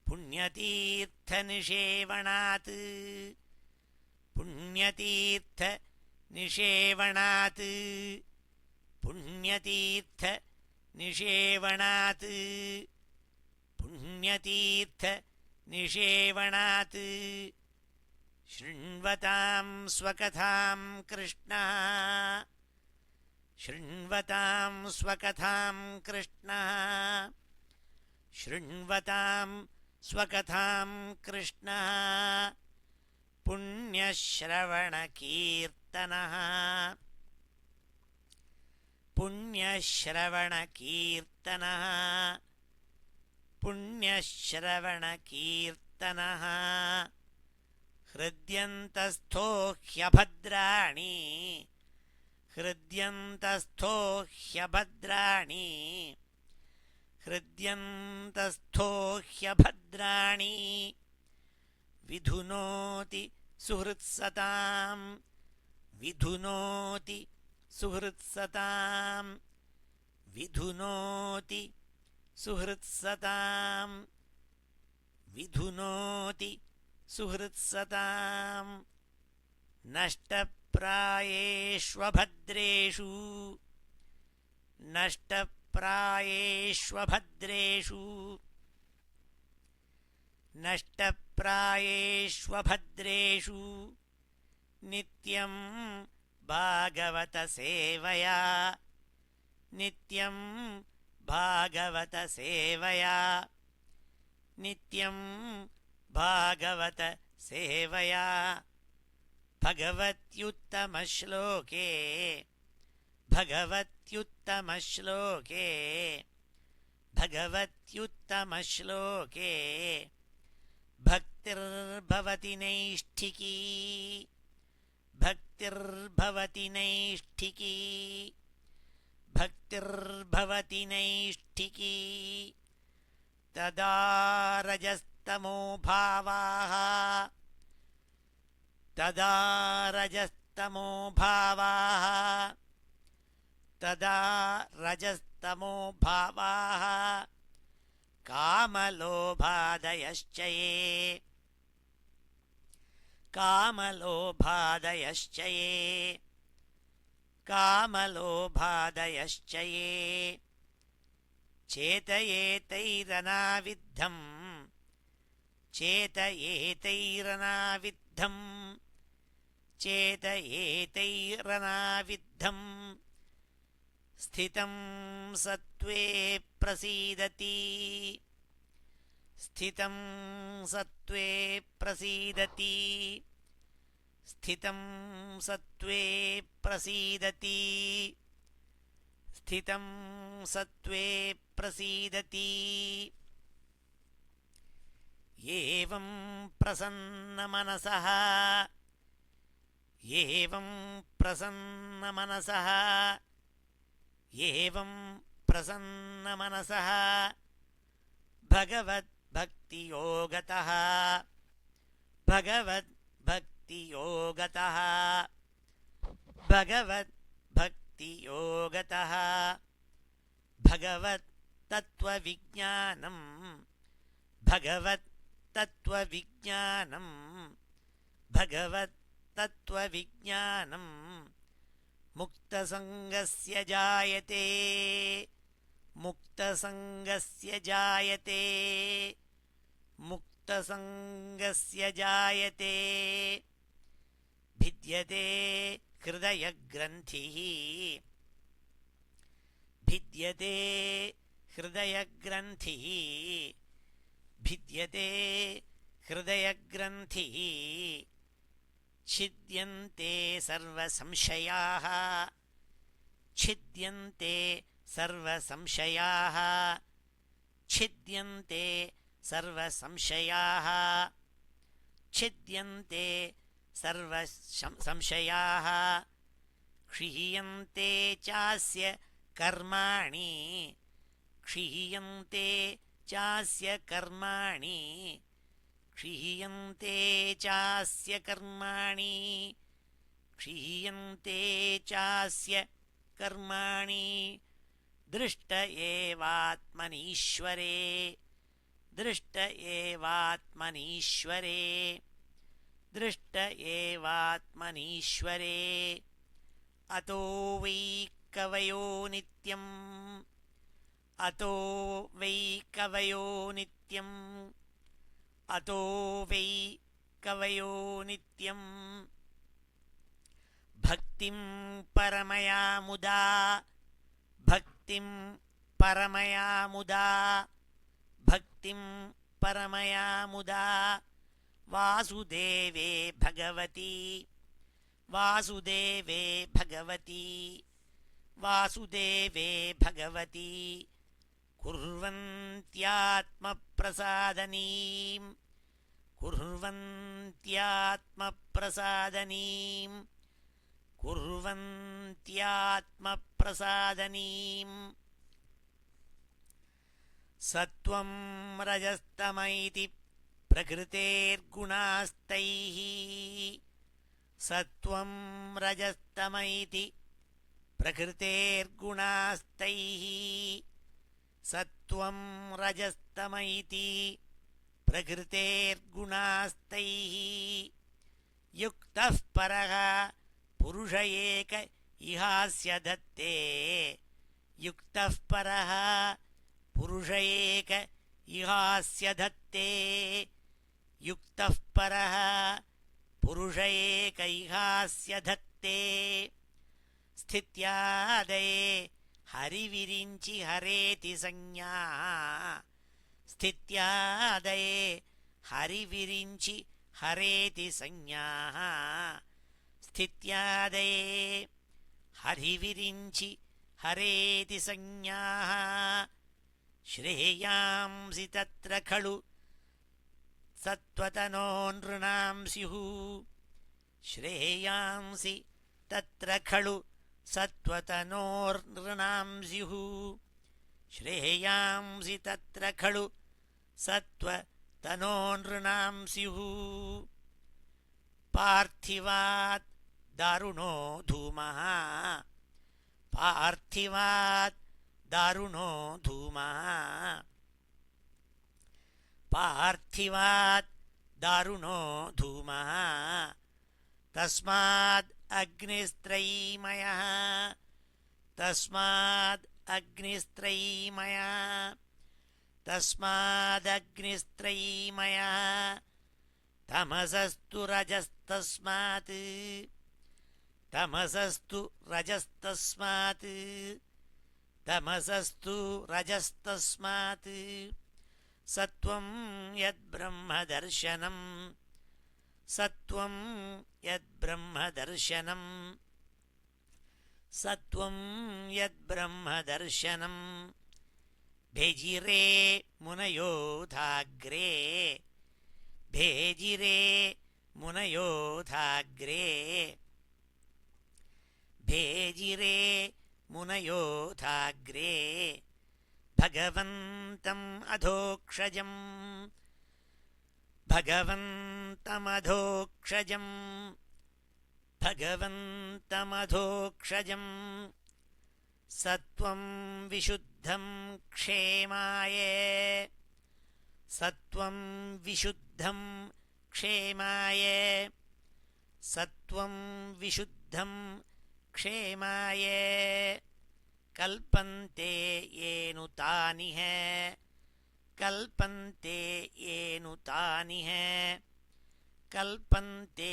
ಪುಣ್ಯತೀರ್ಥನಿಷೇವಣಾತ್ ಪುಣ್ಯತೀರ್ಥನಿಷೇವಣಾತ್ ಪುಣ್ಯತೀರ್ಥನಿಷೇವಣಾತ್ ಪುಣ್ಯತೀರ್ಥನಿಷೇವಣಾತ್ ಶೃಣ್ವತಾಂ ಸ್ವಕಥಾಂ ಕೃಷ್ಣಃ ಶೃಣ್ವತಾಂ ಸ್ವಕಥಾಂ ಕೃಷ್ಣಃ ಶೃಣ್ವತಾಂ ಸ್ವಕಥಾಂ ಕೃಷ್ಣಃ ಪುಣ್ಯಶ್ರವಣಕೀರ್ತನಃ ಪುಣ್ಯಶ್ರವಣಕೀರ್ತನಃ ಪುಣ್ಯಶ್ರವಣಕೀರ್ತನಃ ಹೃದ್ಯಂತಸ್ಥೋ ಹ್ಯಭದ್ರಾಣಿ ಹೃದ್ಯಂತಸ್ಥೋ ಹ್ಯಭದ್ರಾಣಿ ಹೃದ್ಯಂತಸ್ಥೋ ಹ್ಯಭದ್ರಾಣಿ ವಿಧುನೋತಿ ಸುಹೃತ್ಸತಾಂ ವಿಧುನೋತಿ ಸುಹೃತ್ಸತಾಂ ವಿಧುನೋತಿ ಸುಹೃತ್ಸತಾಂ ವಿಧುನೋತಿ ಸುಹೃತ್ಸತಾಂ ನಷ್ಟಪ್ರಾಯೇಷ್ವಭದ್ರೇಷು ನಷ್ಟಪ್ರಾಯೇಷ್ವಭದ್ರೇಷು ನಷ್ಟಪ್ರಾಯೇಷ್ವಭದ್ರೇಷು ನಿತ್ಯಂ ಭಾಗವತ ಸೇವಯಾ ನಿತ್ಯಂ ಭಾಗವತ ಸೇವಯಾ ನಿತ್ಯಂ ಭಾಗವತ ಸೇವಯಾ ಭಗವತ್ಯುತ್ತಮಶ್ಲೋಕೆ ಭಗವತ್ಯುತ್ತಮಶ್ಲೋಕೆ भगवत्युत्तमश्लोके भक्तिर्भवति नैष्ठिकी भक्तिर्भवति नैष्ठिकी भक्तिर्भवति नैष्ठिकी तदा रजस्तमो भावाः तदा रजस्तमो भावाः तदा रजस्तमो भावाः कामलोभादयश्च ये कामलोभादयश्च ये कामलोभादयश्च ये चेतयेतैरनाविद्धम् चेतयेतैरनाविद्धम् चेतयेतैरनाविद्धम् स्थितं सत्त्वे प्रसीदति स्थितं सत्त्वे प्रसीदति स्थितं सत्त्वे प्रसीदति स्थितं सत्त्वे प्रसीदति एवं प्रसन्नमनसः एवं प्रसन्नमनसः एवं प्रसन्नमनसः भगवद्भक्तियोगतः भगवद्भक्तियोगतः भगवद्भक्तियोगतः भगवत्तत्त्वविज्ञानं भगवत्तत्त्वविज्ञानं भगवत्तत्त्वविज्ञानं मुक्तसङ्गस्य जायते मुक्तसङ्गस्य जायते मुक्तसङ्गस्य जायते भिद्यते हृदयग्रन्थिः भिद्यते हृदयग्रन्थिः भिद्यते हृदयग्रन्थिः छिद्यन्ते सर्वसंशयाः छिद्यन्ते सर्वसंशयाः छिद्यन्ते सर्वसंशयाः छिद्यन्ते सर्वसंशयाः क्षीयन्ते चास्य कर्माणि क्षीयन्ते चास्य कर्माणि क्षीयन्ते चास्य कर्माणि क्षीयन्ते चास्य कर्माणि दृष्ट एवात्मनीश्वरे दृष्ट एवात्मनीश्वरे दृष्ट एवात्मनीश्वरे अतो वै कवयो नित्यम् अतो वै कवयो नित्यम् अतो वै कवयो नित्यम् भक्तिं परमया मुदा भक्तिं परमया मुदा भक्तिं परमया मुदा वासुदेवे भगवती वासुदेवे भगवती वासुदेवे भगवती कुर्वन्त्यात्मप्रसादनीं कुर्वन्त्यात्मप्रसादनीं कुर्वन्त्यात्मप्रसादनीं सत्त्वं रजस्तम इति प्रकृतेर्गुणास्तैः सत्त्वं रजस्तम इति प्रकृतेर्गुणास्तैः सत्त्वं रजस्तम इति प्रकृतेर्गुणास्तैः युक्तः परः पुरुष एक इहास्य दत्ते युक्तः परः पुरुष एक इहास्य धत्ते युक्तः परः पुरुष एक इहास्य धत्ते स्थित्यादये हरिविरिञ्चि हरेति संज्ञा स्थित्यादये हरिविरिञ्चि हरेति संज्ञा स्थित्यादये हरिविरिञ्चि हरेति संज्ञा श्रेयांसि तत्र खलु सत्त्वतनो नृणां स्युः श्रेयांसि तत्र खलु सत्त्वतनोर्नृणां स्युः श्रेयांसि तत्र खलु सत्त्वतनो नृणां स्युः पार्थिवात् दारुणो धूमः पार्थिवात् दारुणो धूमः पार्थिवात् दारुणो धूमः तस्माद् अग्निस्त्रयीमयः तस्माद् अग्निस्त्रयीमयः तस्मादग्निस्त्रयीमयः तमसस्तु रजस्तस्मात् तमसस्तु रजस्तस्मात् तमसस्तु रजस्तस्मात् सत्वं यद्ब्रह्मदर्शनं सत्वं यद्ब्रह्मदर्शनं सत्वं यद्ब्रह्मदर्शनं भेजिरे मुनयोधाग्रे भेजिरे मुनयोधाग्रे भेजिरे मुनयोधाग्रे भगवन्तम् अधोक्षजं भगवन्तमधोक्षजं भगवन्तमधोक्षजं सत्वं विशुद्धं क्षेमाय सत्वं विशुद्धं क्षेमाय सत्वं विशुद्धं क्षेमाय कल्पन्ते येनुतानिह कल्पन्ते येनुतानिह कल्पन्ते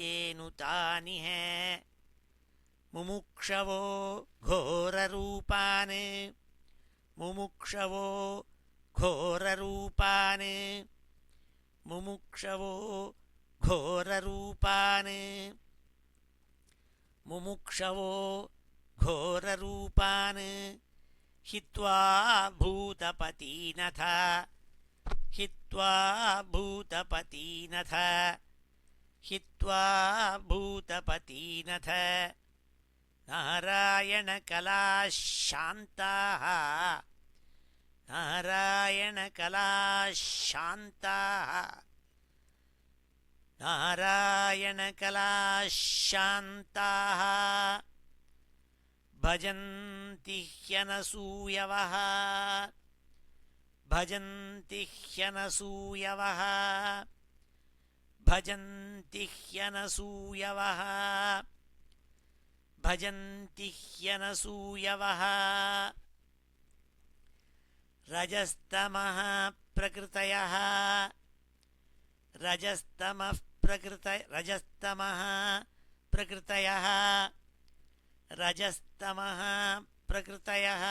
येनुतानिह मुमुक्षवो घोररूपान् मुमुक्षवो घोररूपान् मुमुक्षवो घोररूपान् मुमुक्षवो घोररूपान् हित्वा भूतपतीनथ हित्वा भूतपतीनथ हित्वा भूतपतीनथ नारायणकलाशान्ताः नारायणकलाशान्ताः नारायणकलाशान्ताः भजन्ति ह्यनसूयवः भजन्ति ह्यनसूयवः भजन्ति ह्यनसूयवः भजन्ति ह्यनसूयवः रजस्तमः प्रकृतयः रजस्तमः प्रकृतयः रजस्तमः प्रकृतयः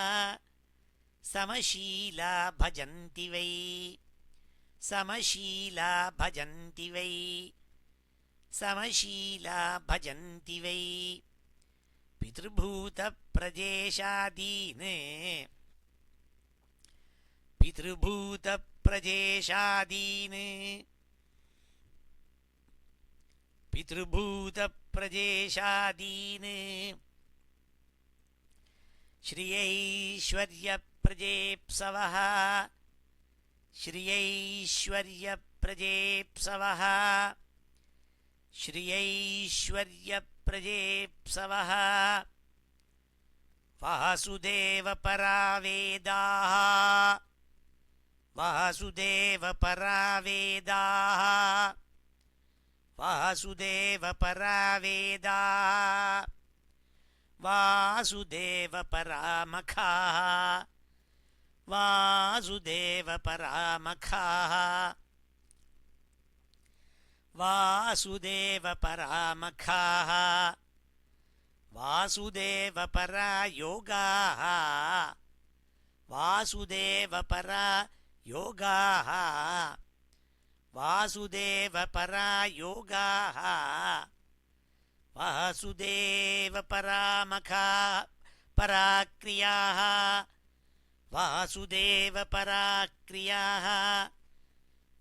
समशीला भजन्ति वै समशीला भजन्ति वै समशीला भजन्ति वै पितृभूतप्रदेशादीन् पितृभूतप्रदेशादीन् पितृभूतप्रदेशादीन् श्रियैश्वर्यप्रजेप्सवः श्रियैश्वर्यप्रजेप्सवः श्रियैश्वर्यप्रजेप्सवः वासुदेवपरावेदाः वासुदेवपरावेदाः वासुदेवपरावेदाः वासुदेवपरामखाः वासुदेवपरामखाः वासुदेवपरामखाः वासुदेवपरायोगाः वासुदेवपरायोगाः वासुदेवपरायोगाः वासुदेवपरामखाः पराक्रियाः वासुदेवपराः क्रियाः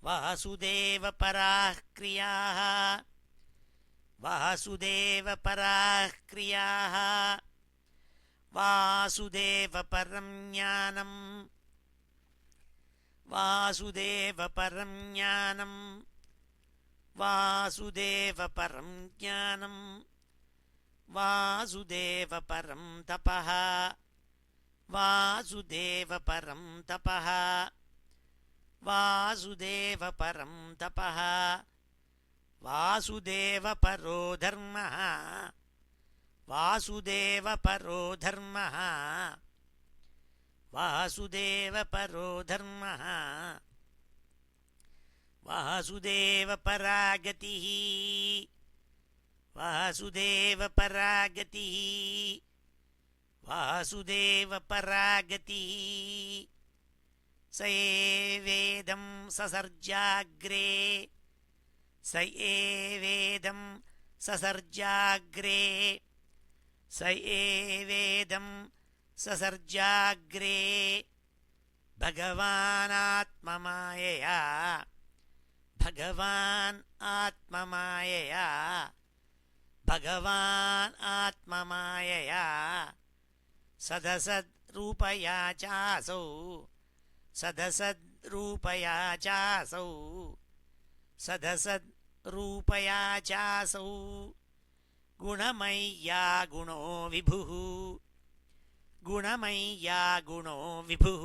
वासुदेवपराः क्रियाः वासुदेवपराः क्रियाः वासुदेवपरं ज्ञानं वासुदेवपरं ज्ञानं वासुदेवपरं ज्ञानं वासुदेवपरं तपः वासुदेवपरं तपः वासुदेवपरं तपः वासुदेवपरो धर्मः वासुदेवपरो धर्मः वासुदेवपरो धर्मः वासुदेवपरा गतिः वासुदेवपरा गतिः वासुदेवपरा गतिः स एवेदं ससर्जाग्रे स एवेदं ससर्जाग्रे स एवेदं ससर्जाग्रे भगवानात्ममायया भगवान् आत्ममायया भगवान् आत्ममायया सदसद्रूपया चासौ सदसद्रूपया चासौ सदसद्रूपया चासौ गुणमय्या गुणो विभुः गुणमय्या गुणो विभुः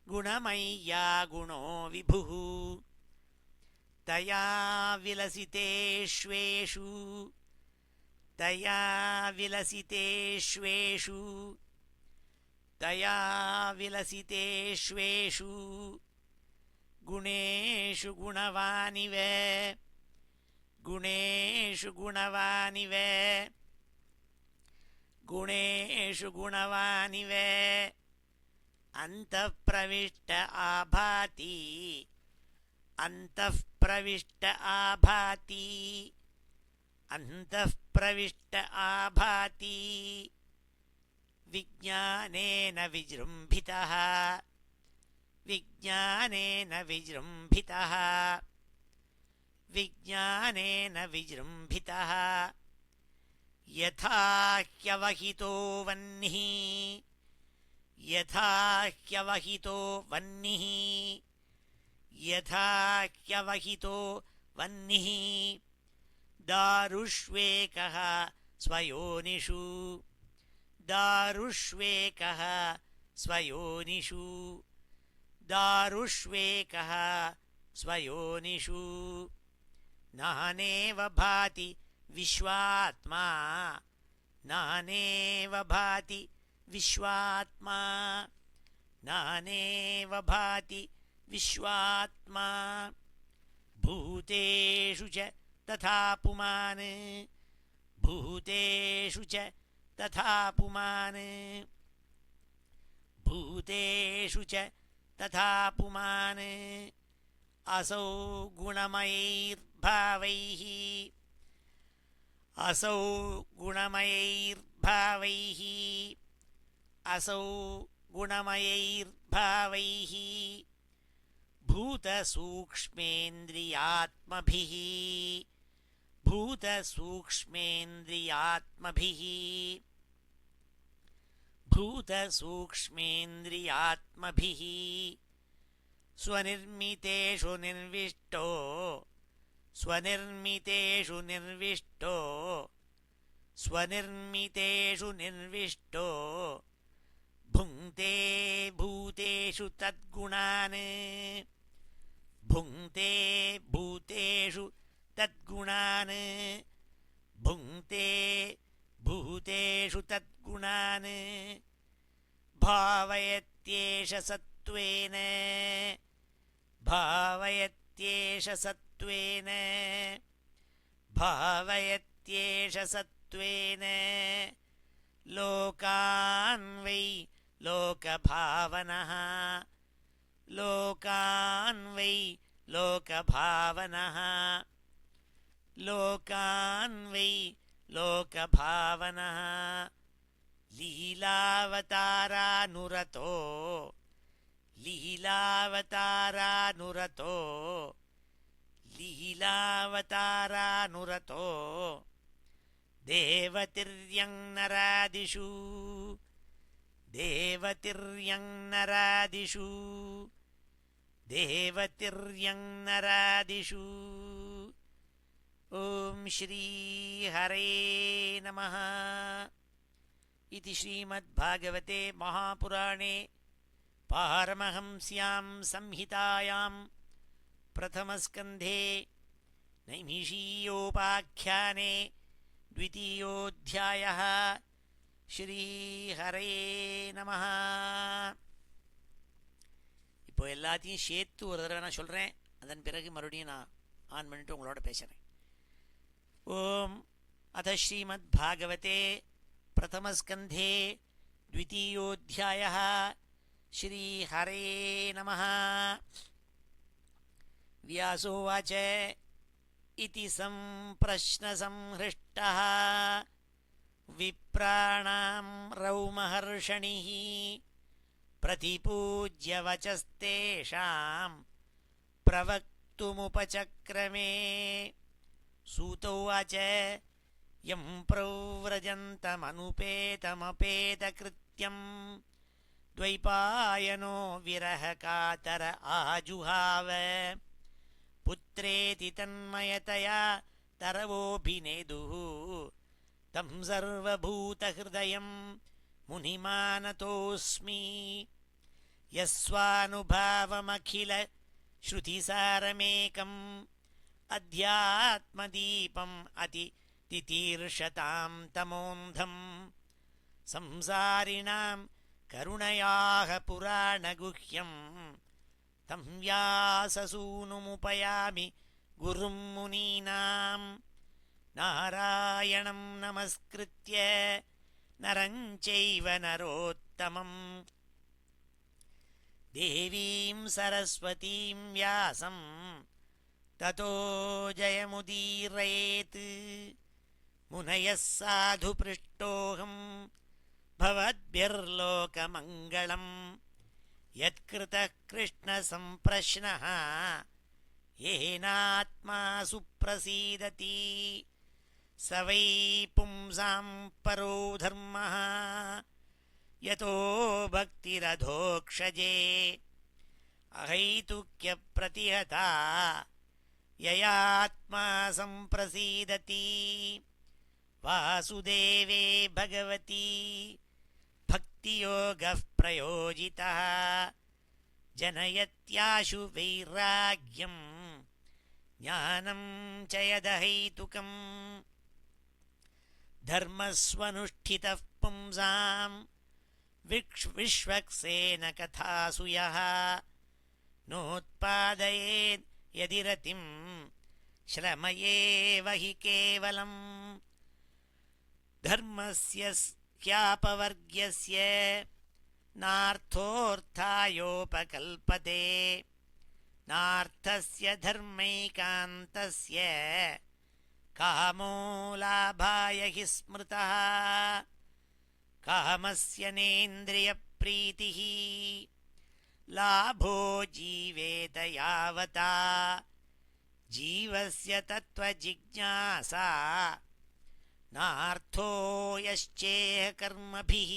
गुणमय्या गुणो विभुः तया विलसितेष्वेषु तया विलसितेष्वेषु तया विलसितेष्वेषु गुणेषु गुणवानिव गुणेषु गुणवानिव गुणेषु गुणवानिव अन्तःप्रविष्ट आभाति अन्तःप्रविष्ट आभाति अन्तःप्रविष्ट आभाति विज्ञानेन विजृम्भितः विज्ञानेन विजृम्भितः विज्ञानेन विजृम्भितः यथा ह्यवहितो वह्निः यथा ह्यवहितो वह्निः यथा ह्यवहितो वह्निः दारुष्वेकः स्वयोनिषु दारुष्वेकः स्वयोनिषु दारुष्वेकः स्वयोनिषु नानेव भाति विश्वात्मा नानेव भाति विश्वात्मा नानेव भाति विश्वात्मा भूतेषु च तथा पुमान् भूतेषु च तथा पुमान् भूतेषु च तथा पुमान् असौ गुणमयैर्भावैः असौ गुणमयैर्भावैः असौ गुणमयैर्भावैः भूतसूक्ष्मेन्द्रियात्मभिः भूतसूक्ष्मेन्द्रियात्मभिः भूतसूक्ष्मेन्द्रियात्मभिः स्वनिर्मितेषु निर्विष्टो स्वनिर्मितेषु निर्विष्टो स्वनिर्मितेषु निर्विष्टो भुङ्क्ते भूतेषु तद्गुणान् भुङ्क्ते भूतेषु तद्गुणान् भुङ्क्ते भूतेषु तद्गुणान् भावयत्येष सत्त्वेन भावयत्येष सत्त्वेन भावयत्येष सत्त्वेन लोकान् वै लोकभावनः लोकान् वै लोकभावनः लोकान् वै लोकभावनः ಲೀಲಾವತಾರಾನುರತೋ ಲೀಲಾವತಾರಾನುರತೋ ಲೀಲಾವತಾರಾನುರತೋ ದೇವತಿರ್ಯಂನರಾದಿಷು ದೇವತಿರ್ಯಂನರಾದಿಷು ದೇವತಿರ್ಯಂನರಾದಿಷು ಓಂ ಶ್ರೀ ಹರೇ ನಮಃ ಇತಿ ಶ್ರೀಮದ್ಭಾಗವತೆ ಮಹಾಪುರಾಣೇ ಪಾರಮಹಂಸ್ಯಾಂ ಸಂಹಿತಾಯಾಂ ಪ್ರಥಮಸ್ಕಂಧೇ ನೈಮಿಷೀಯೋಪಾಖ್ಯಾನೆ द्वितीयोऽध्यायः ஸ்ரீ ஹரே நமஹ. இப்போ எல்லாத்தையும் சேர்த்து ஒரு தடவை நான் சொல்கிறேன், அதன் பிறகு மறுபடியும் நான் ஆன் பண்ணிட்டு உங்களோட பேசுகிறேன். ஓம் அத ஸ்ரீமத் பாகவதே பிரதமஸ்கந்தே द्वितीयोऽध्यायः ஸ்ரீ ஹரே நமஹ. व्यासोवाच इति सम्प्रश्नसंहृष्टः विप्राणां रौमहर्षणिः प्रतिपूज्य वचस्तेषां प्रवक्तुमुपचक्रमे. सूत उवाच यं प्रव्रजन्तमनुपेतमपेतकृत्यं द्वैपायनो विरहकातर आजुहाव. पुत्रेति तन्मयतया तरवोऽभिनेदुः तं सर्वभूतहृदयं मुनिमानतोऽस्मि. यस्वानुभावमखिल श्रुतिसारमेकम् अध्यात्मदीपम् अतितितीर्षतां तमोन्धं संसारिणां करुणयाः पुराणगुह्यम् तं व्याससूनुमुपयामि गुरुं मुनीनां. नारायणं नमस्कृत्य नरं चैव नरोत्तमं देवीं सरस्वतीं व्यासं ततो जयमुदीरयेत्. मुनयः साधुपृष्टोऽहं भवद्भिर्लोकमङ्गलम्. यत्कृतः कृष्णसम्प्रश्नः येनात्मा सुप्रसीदति स वै पुंसां परो धर्मः. यतो भक्तिरधोक्षजे अहैतुक्यप्रतिहता ययात्मा सम्प्रसीदति. वासुदेवे भगवती भक्तियोगः प्रयोजितः जनयत्याशु वैराग्यं ज्ञानं च यदहैतुकम्. धर्मस्वनुष्ठितः पुंसां विश्वक्सेन कथासु यः नोत्पादयेत् यदि रतिं श्रमयेव हि केवलम्. धर्मस्य ह्यापवर्ग्यस्य नार्थोऽर्थायोपकल्पते नार्थस्य धर्मैकान्तस्य कामो लाभाय हि स्मृतः. कामस्य नेन्द्रियप्रीतिः लाभो जीवेत यावता. जीवस्य तत्त्वजिज्ञासा नार्थो यश्चेह कर्मभिः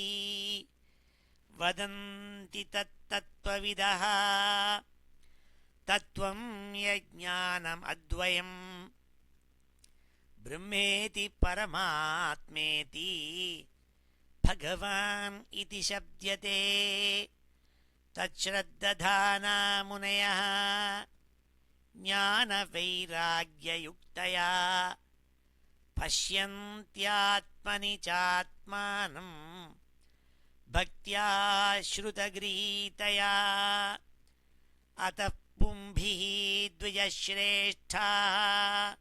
वदन्ति तत्तत्त्वविदः. तत्त्वं यज्ञानमद्वयम् ब्रह्मेति परमात्मेति भगवान् इति शब्द्यते. तच्छ्रद्दधाना मुनयः ज्ञानवैराग्ययुक्तया पश्यन्त्यात्मनि चात्मानं भक्त्या श्रुतगृहीतया. अतः पुंभिः द्विजश्रेष्ठाः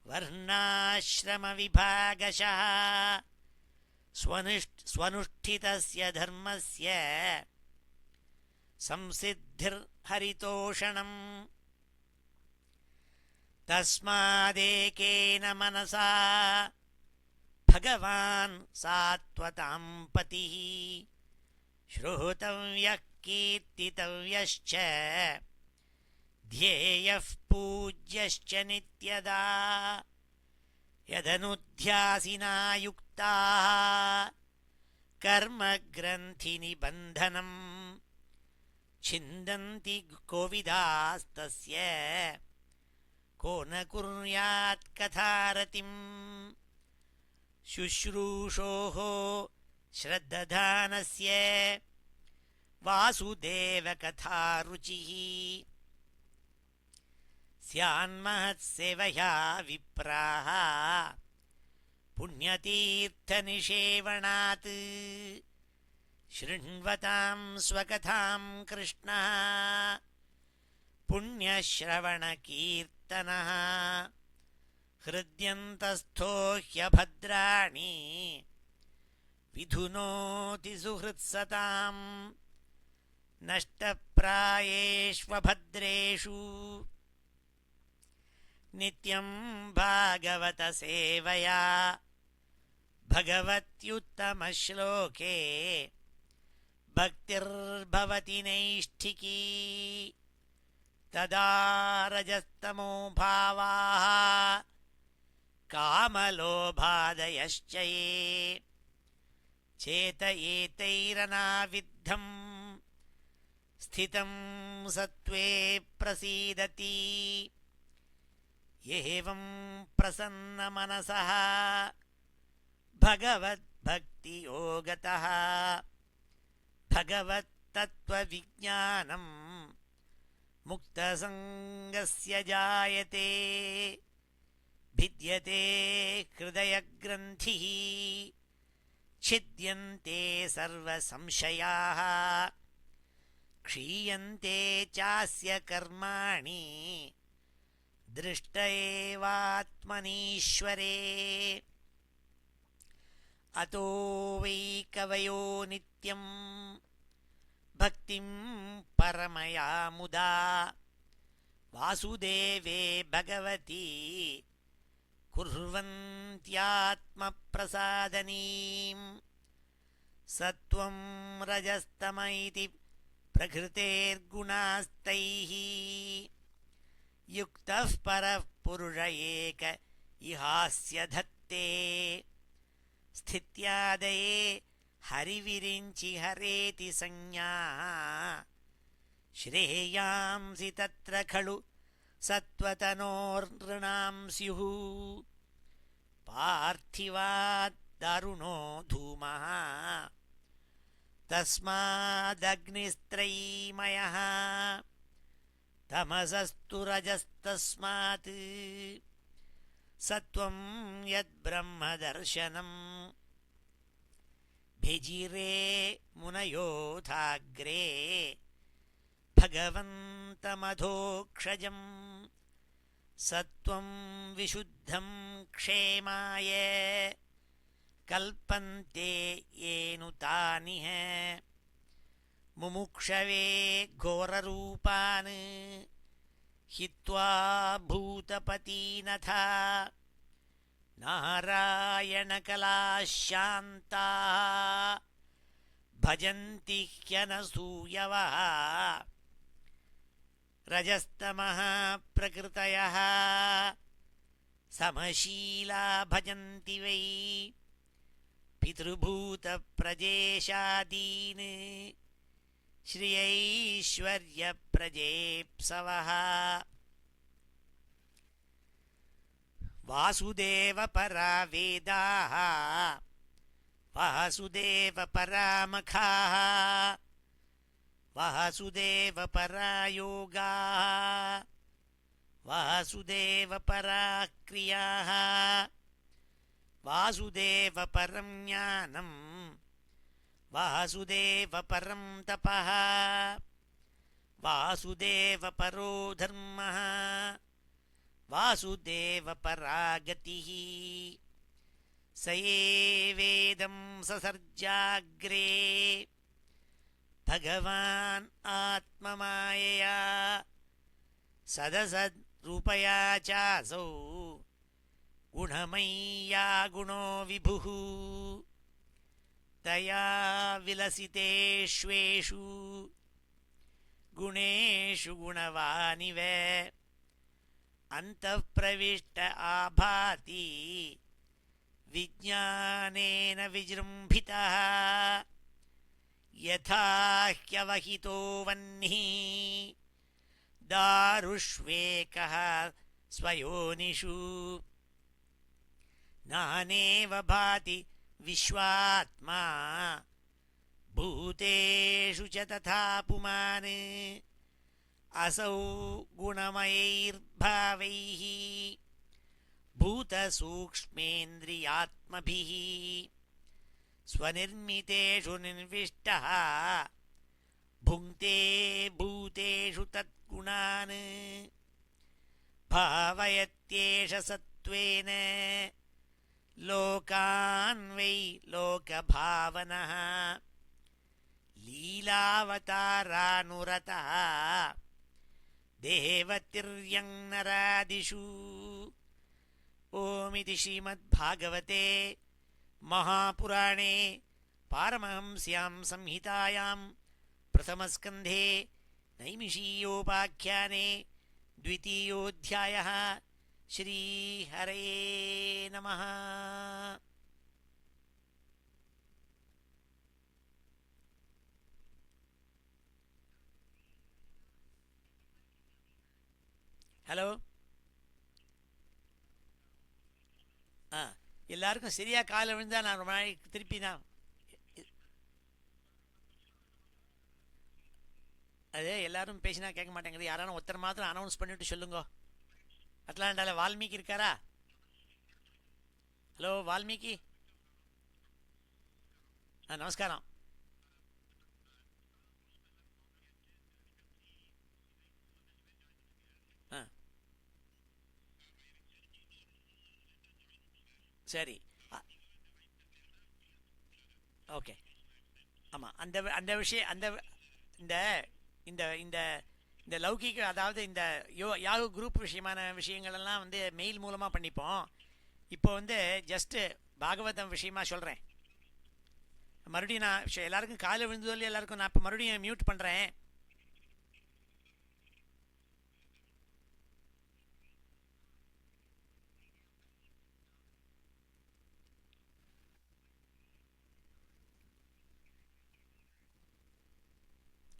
वर्णाश्रमविभागशः स्वनुष्ठितस्य धर्मस्य संसिद्धिर्हरितोषणम्. तस्मादेकेन मनसा भगवान् सात्वतां पतिः श्रोतव्यः कीर्तितव्यश्च ध्येयः पूज्यश्च नित्यदा यदनुध्यासिना युक्ताः कर्मग्रन्थिनिबन्धनं छिन्दन्ति कोविदास्तस्य को न कुर्यात् कथारतिम् शुश्रूषोः श्रद्दधानस्य वासुदेवकथारुचिः स्यान्महत्सेवया विप्राः पुण्यतीर्थनिषेवणात् शृण्वतां स्वकथां कृष्णः पुण्यश्रवणकीर्तनः हृद्यन्तस्थो ह्यभद्राणि विधुनोति सुहृत्सतां नष्टप्रायेष्वभद्रेषु नित्यं भागवतसेवया भगवत्युत्तमश्लोके भक्तिर्भवति नैष्ठिकी तदा रजस्तमो भावाः कामलोभादयश्च ये चेतयेतैरनाविद्धं स्थितं सत्त्वे प्रसीदति एवं प्रसन्नमनसः भगवद्भक्तियोगतः भगवत्तत्त्वविज्ञानं मुक्तसङ्गस्य जायते भिद्यते हृदयग्रन्थिः छिद्यन्ते सर्वसंशयाः क्षीयन्ते चास्य कर्माणि दृष्ट एवात्मनीश्वरे अतो वै कवयो नित्यं भक्तिं परमया मुदा वासुदेवे भगवती कुर्वन्त्यात्मप्रसादनीं सत्त्वं रजस्तम इति प्रकृतेर्गुणास्तैः युक्तः परः पुरुष एक इहास्य धत्ते स्थित्यादये हरिविरिञ्चि हरेति संज्ञा श्रेयांसि तत्र खलु सत्त्वतनोर्नृणां स्युः पार्थिवात् दारुणो धूमः तस्मादग्निस्त्रयीमयः तमसस्तु रजस्तस्मात् सत्त्वं यद्ब्रह्मदर्शनम् भिजिरे मुनयोथाग्रे भगवन्तमधोक्षजम् सत्त्वं विशुद्धं क्षेमाय कल्पन्ते येनुतानिह मुमुक्षवे घोररूपान् हित्वा भूतपतीनथा नारायणकलाः शान्ताः भजन्ति ह्यनसूयवः रजस्तमः प्रकृतयः समशीला भजन्ति वै पितृभूतप्रजेशादीन् श्रियैश्वर्यप्रजेप्सवः वासुदेवपरा वेदाः वासुदेवपरा मखाः वासुदेवपरा योगाः वासुदेवपरा क्रियाः वासुदेवपरं ज्ञानं वासुदेवपरं तपः वासुदेवपरो धर्मः वासुदेवपरा गतिः स एवेदं ससर्जाग्रे भगवान् आत्ममायया सदसद्रूपया चासौ गुणमय्या गुणो विभुः तया विलसितेष्वेषु गुणेषु गुणवानिव अन्तः प्रविष्ट आभाति विज्ञानेन विजृम्भितः यथा ह्यवहितो वह्निः दारुष्वेकः स्वयोनिषु नानेव भाति विश्वात्मा भूतेषु च तथा पुमान् असौ गुणमयैर्भावैः भूतसूक्ष्मेन्द्रियात्मभिः स्वनिर्मितेषु निर्विष्टः भुङ्क्ते भूतेषु तद्गुणान् भावयत्येष सत्त्वेन लोकान् वै लोकभावनः लीलावतारानुरतः देवतिर्यङ्नरादिषु ओमिति श्रीमद्भागवते महापुराणे पारमहंस्यां संहितायां प्रथमस्कन्धे नैमिषीयोपाख्याने द्वितीयोऽध्यायः श्रीहरये नमः। ஹலோ, எல்லாருக்கும் சரியா காலை விழுந்தா நான் ரொம்ப நாளைக்கு திருப்பி அதே எல்லாரும் பேசினா கேட்க மாட்டேங்குது. யாராலும் ஒருத்தர் மாத்திரம் அனௌன்ஸ் பண்ணிட்டு சொல்லுங்க. அட்லாண்டாவில் வால்மீகி இருக்காரா? ஹலோ வால்மீகி, நமஸ்காரம். சரி, ஓகே. ஆமாம், அந்த அந்த விஷயம் அந்த இந்த இந்த இந்த இந்த லௌகிக, அதாவது இந்த யாகு குரூப் விஷயமான விஷயங்களெல்லாம் மெயில் மூலமாக பண்ணிப்போம். இப்போ ஜஸ்ட்டு பாகவதம் விஷயமா சொல்கிறேன். மறுபடியும் நான் எல்லாருக்கும் காலை விழுந்ததில் எல்லாருக்கும் நான் இப்போ மறுபடியும் மியூட் பண்ணுறேன்.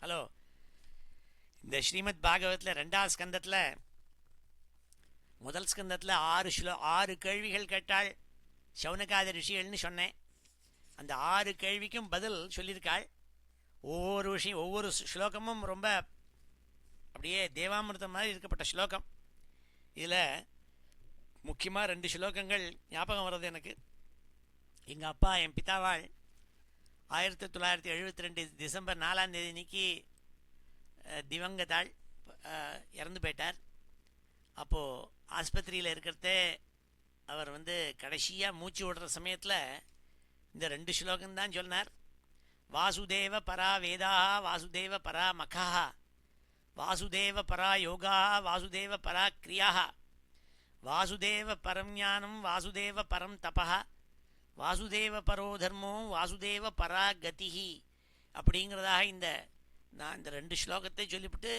ஹலோ, இந்த ஸ்ரீமத் பாகவத்தில் 2ஆம் ஸ்கந்தத்தில் முதல் ஸ்கந்தத்தில் 6 கேள்விகள் கேட்டாள் சௌனகாதி ரிஷிகள்னு சொன்னேன். அந்த 6 கேள்விக்கும் பதில் சொல்லியிருக்காள். ஒவ்வொரு விஷயம், ஒவ்வொரு ஸ்லோகமும் ரொம்ப அப்படியே தேவாமிர்தம் மாதிரி இருக்கப்பட்ட ஸ்லோகம். இதில் முக்கியமாக 2 ஸ்லோகங்கள் ஞாபகம் வர்றது எனக்கு. எங்கள் அப்பா, என் பிதாவாள் 1972 டிசம்பர் 4ஆம் தேதி அன்னைக்கு திவங்கதாள், இறந்து போயிட்டார். அப்போது ஆஸ்பத்திரியில் இருக்கிறதே அவர் கடைசியாக மூச்சு விடுற சமயத்தில் இந்த 2 ஸ்லோகம்தான் சொன்னார். வாசுதேவ பரா வேதா, வாசுதேவ பரா மகா, வாசுதேவ பரா யோகா, வாசுதேவ பரா கிரியா, வாசுதேவ பரம் ஞானம், வாசுதேவ பரம் தபா, வாசுதேவ பரோ தர்மோ, வாசுதேவ பரா கதிஹி அப்படிங்கிறதாக நான் இந்த 2 ஸ்லோகத்தை சொல்லிவிட்டு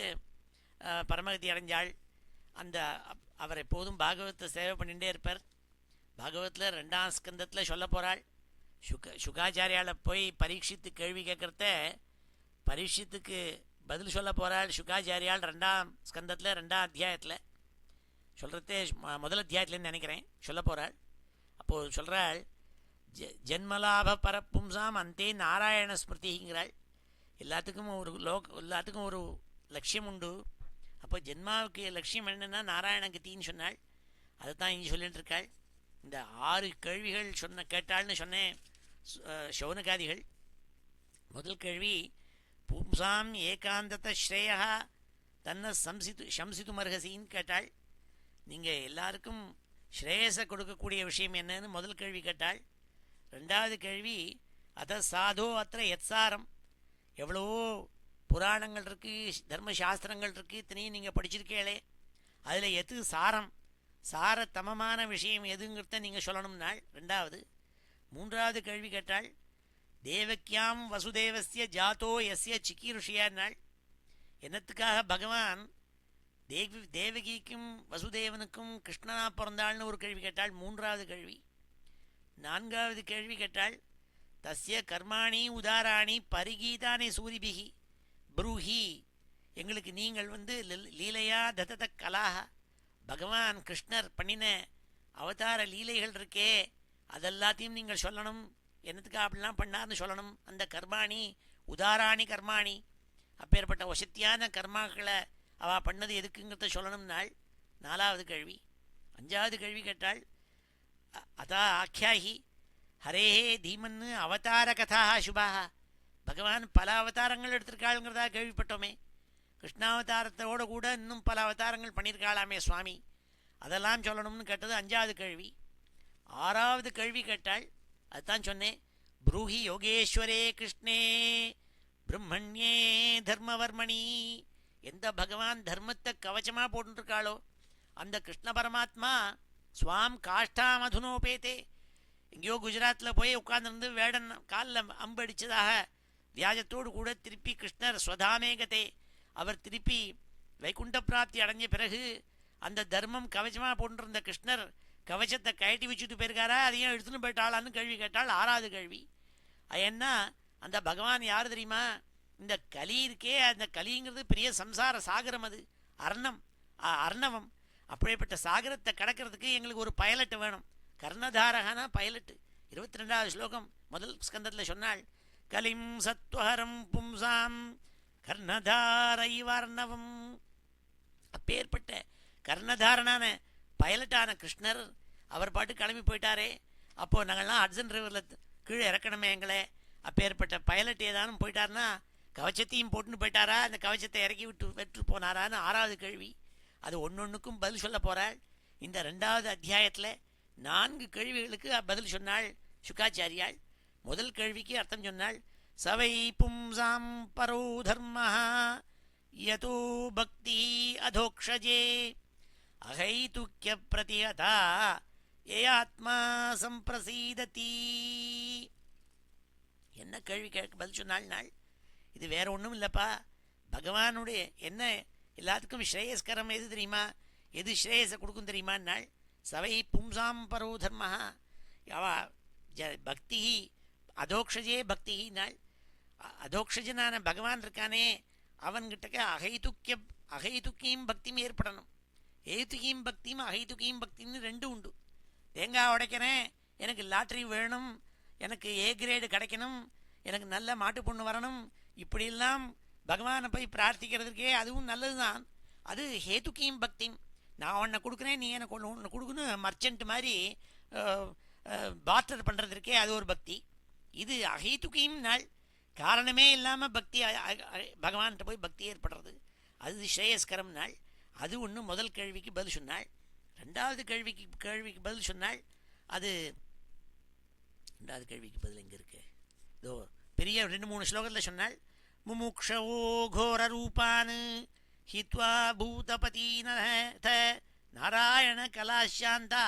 பரமகதி அடைஞ்சாள். அவர் எப்போதும் பாகவத்தை சேவை பண்ணிகிட்டே இருப்பார். பாகவத்தில் 2ஆம் ஸ்கந்தத்தில் சொல்ல போகிறாள். சுகாச்சாரியால் போய் பரீட்சித்து கேள்வி கேட்குறத பரீட்சித்துக்கு பதில் சொல்ல போகிறாள் சுகாச்சாரியால் 2ஆம் ஸ்கந்தத்தில் 2ஆம் அத்தியாயத்தில் சொல்கிறதே முதல் அத்தியாயத்துலேருந்து நினைக்கிறேன் சொல்ல போகிறாள். அப்போது சொல்கிறாள், ஜென்மலாப பரப்பும்சாம் அந்தே நாராயண ஸ்மிருதிங்கிறாள். எல்லாத்துக்கும் ஒரு லட்சியம் உண்டு. அப்போ ஜென்மாவுக்கு லட்சியம் என்னென்னா நாராயண கத்தின்னு சொன்னாள். அதை தான் இங்கே சொல்லிட்டு இருக்காள். இந்த 6 கேள்விகள் கேட்டாள்னு சொன்னேன் சௌனகாதிகள். முதல் கேள்வி, பும்சாம் ஏகாந்தத ஸ்ரேயா தன்னை சம்சித்து மர்ஹசின்னு கேட்டாள். நீங்கள் எல்லாருக்கும் ஸ்ரேயஸை கொடுக்கக்கூடிய விஷயம் என்னன்னு முதல் கேள்வி கேட்டாள். 2வது கேள்வி, அத சாதோ அத்த எத்சாரம், எவ்வளவோ புராணங்கள் இருக்குது, தர்மசாஸ்திரங்கள் இருக்குது, இத்தனையும் நீங்கள் படிச்சிருக்கீங்களே, அதில் எது சாரம், சாரத்தமமான விஷயம் எதுங்கிறத நீங்கள் சொல்லணும்னாள் ரெண்டாவது. மூன்றாவது கேள்வி கேட்டாள், தேவக்கியாம் வசுதேவஸ்ய ஜாத்தோ எஸ்ய சிக்கீருஷியான்னாள். என்னத்துக்காக பகவான் தேவகிக்கும் வசுதேவனுக்கும் கிருஷ்ணனா பிறந்தாள்னு ஒரு கேள்வி கேட்டாள், மூன்றாவது கேள்வி. நான்காவது கேள்வி கேட்டாள், தஸ்ய கர்மாணி உதாராணி பரிகீதானி சூரிபிகி ப்ரூஹி, எங்களுக்கு நீங்கள் லீலையா ததத கலாக, பகவான் கிருஷ்ணர் பண்ணின அவதார லீலைகள் இருக்கே அதெல்லாத்தையும் நீங்கள் சொல்லணும். என்னத்துக்காக அப்படிலாம் பண்ணார்னு சொல்லணும். அந்த கர்மாணி உதாராணி கர்மாணி, அப்பேற்பட்ட வசத்தியான கர்மாக்களை அவள் பண்ணது எதுக்குங்கிறத சொல்லணும்னாள் நாலாவது கேள்வி. அஞ்சாவது கேள்வி கேட்டாள், அதா ஆக்கியாகி ஹரேஹே தீமன்னு அவதார கதா சுபாக, பகவான் பல அவதாரங்கள் எடுத்திருக்காளுங்கிறதா கேள்விப்பட்டோமே, கிருஷ்ணாவதாரத்தோடு கூட இன்னும் பல அவதாரங்கள் பண்ணியிருக்காளாமே சுவாமி, அதெல்லாம் சொல்லணும்னு கேட்டது அஞ்சாவது கேள்வி. ஆறாவது கேள்வி கேட்டாள், அதுதான் சொன்னேன், ப்ரூஹி யோகேஸ்வரே கிருஷ்ணே பிரம்மண்யே தர்மவர்மணி, எந்த பகவான் தர்மத்தை கவச்சமாக போட்டுருக்காளோ அந்த கிருஷ்ண பரமாத்மா ஸ்வாம் காஷ்டாம் அதுனோபேத்தே, எங்கேயோ குஜராத்தில் போய் உட்கார்ந்துருந்து வேடன் காலில் அம்பு அடித்ததாக வியாஜத்தோடு கூட திருப்பி கிருஷ்ணர் ஸ்வதாமேகத்தே, அவர் திருப்பி வைகுண்ட பிராப்தி அடைஞ்ச பிறகு அந்த தர்மம் கவச்சமாக போட்டிருந்த கிருஷ்ணர் கவச்சத்தை கயட்டி வச்சுட்டு போயிருக்காரா, அதையும் எடுத்துன்னு போயிட்டாளான்னு கேள்வி கேட்டாள் ஆறாவது கேள்வி. என்ன அந்த பகவான் யார் தெரியுமா, இந்த கலி இருக்கே அந்த கலிங்கிறது பெரிய சம்சார சாகரம், அது அர்ணவம். அப்படிப்பட்ட சாகரத்தை கடக்கிறதுக்கு எங்களுக்கு ஒரு பைலட் வேணும், கர்ணதாரகனா பைலட்டு. 22வது ஸ்லோகம் முதல் ஸ்கந்தத்தில் சொன்னாள், கலிம் சத்வஹரம் பும்சாம் கர்ணதாரைவர்ணவம், அப்பேற்பட்ட கர்ணதாரனான பைலட்டான கிருஷ்ணர் அவர் பாட்டு கிளம்பி போயிட்டாரே. அப்போது நாங்கள்லாம் ஹட்சன் ரிவரில் கீழே இறக்கணுமே எங்களை, அப்பேற்பட்ட பைலட் ஏதானும் போயிட்டார்னா கவச்சத்தையும் போட்டுன்னு போயிட்டாரா, அந்த கவச்சத்தை இறக்கி வெற்று போனாரான்னு ஆறாவது கேள்வி. அது ஒன்னொன்றுக்கும் பதில் சொல்ல போகிறாள். இந்த 2வது அத்தியாயத்தில் 4 கேள்விகளுக்கு பதில் சொன்னாள் சுகாச்சாரியாள். முதல் கேள்விக்கு அர்த்தம் சொன்னாள், சவை பும்சாம் பரோ தர்ம யதோ பக்தி அதோக்ஷஜே அகைதுக்கிய பிரதியதா ஏயாத்மா சம்பிரசீததி. என்ன கேள்வி பதில் சொன்னாள் நாள், இது வேற ஒன்றும் இல்லைப்பா, பகவானுடைய என்ன எல்லாத்துக்கும் ஸ்ரேயஸ்கரம் எது தெரியுமா, எது ஸ்ரேயஸை கொடுக்கும் தெரியுமான்னாள். சவை பும்சாம் பரோ தர்ம பக்தி அதோக்ஷஜே பக்தி நாள், அதோக்ஷஜனான பகவான் இருக்கானே அவன்கிட்ட அகைதுக்கியும் பக்தியும் ஏற்படணும். ஏதுகியும் பக்தியும் அகைதுகியும் பக்தின்னு 2 உண்டு. தேங்காய் உடைக்கிறேன், எனக்கு லாட்ரி வேணும், எனக்கு ஏ கிரேடு கிடைக்கணும், எனக்கு நல்ல மாட்டு பொண்ணு வரணும், இப்படியெல்லாம் பகவானை போய் பிரார்த்திக்கிறதுக்கே அதுவும் நல்லது தான். அது ஹேதுக்கியும் பக்தியும். நான் உன்னை கொடுக்குறேன், நீ எனக்கு ஒன்று கொடுக்கணும், மர்ச்சன்ட் மாதிரி பார்ட்டர் பண்ணுறதுக்கே அது ஒரு பக்தி. இது அஹேதுக்கியும் நாள், காரணமே இல்லாமல் பக்தி பகவான்கிட்ட போய் பக்தி ஏற்படுறது, அது ஸ்ரேயஸ்கரம் நாள். அது ஒன்று முதல் கேள்விக்கு பதில் சொன்னாள். 2வது கேள்விக்கு பதில் சொன்னாள். அது 2வது கேள்விக்கு பதில் எங்கே இருக்கு, இதோ பெரிய 2-3 ஸ்லோகத்தில் சொன்னாள். முமுக்ஷவோ கோர ரூபான் ஹித்வா பூதபதீனத நாராயண கலாசாந்தா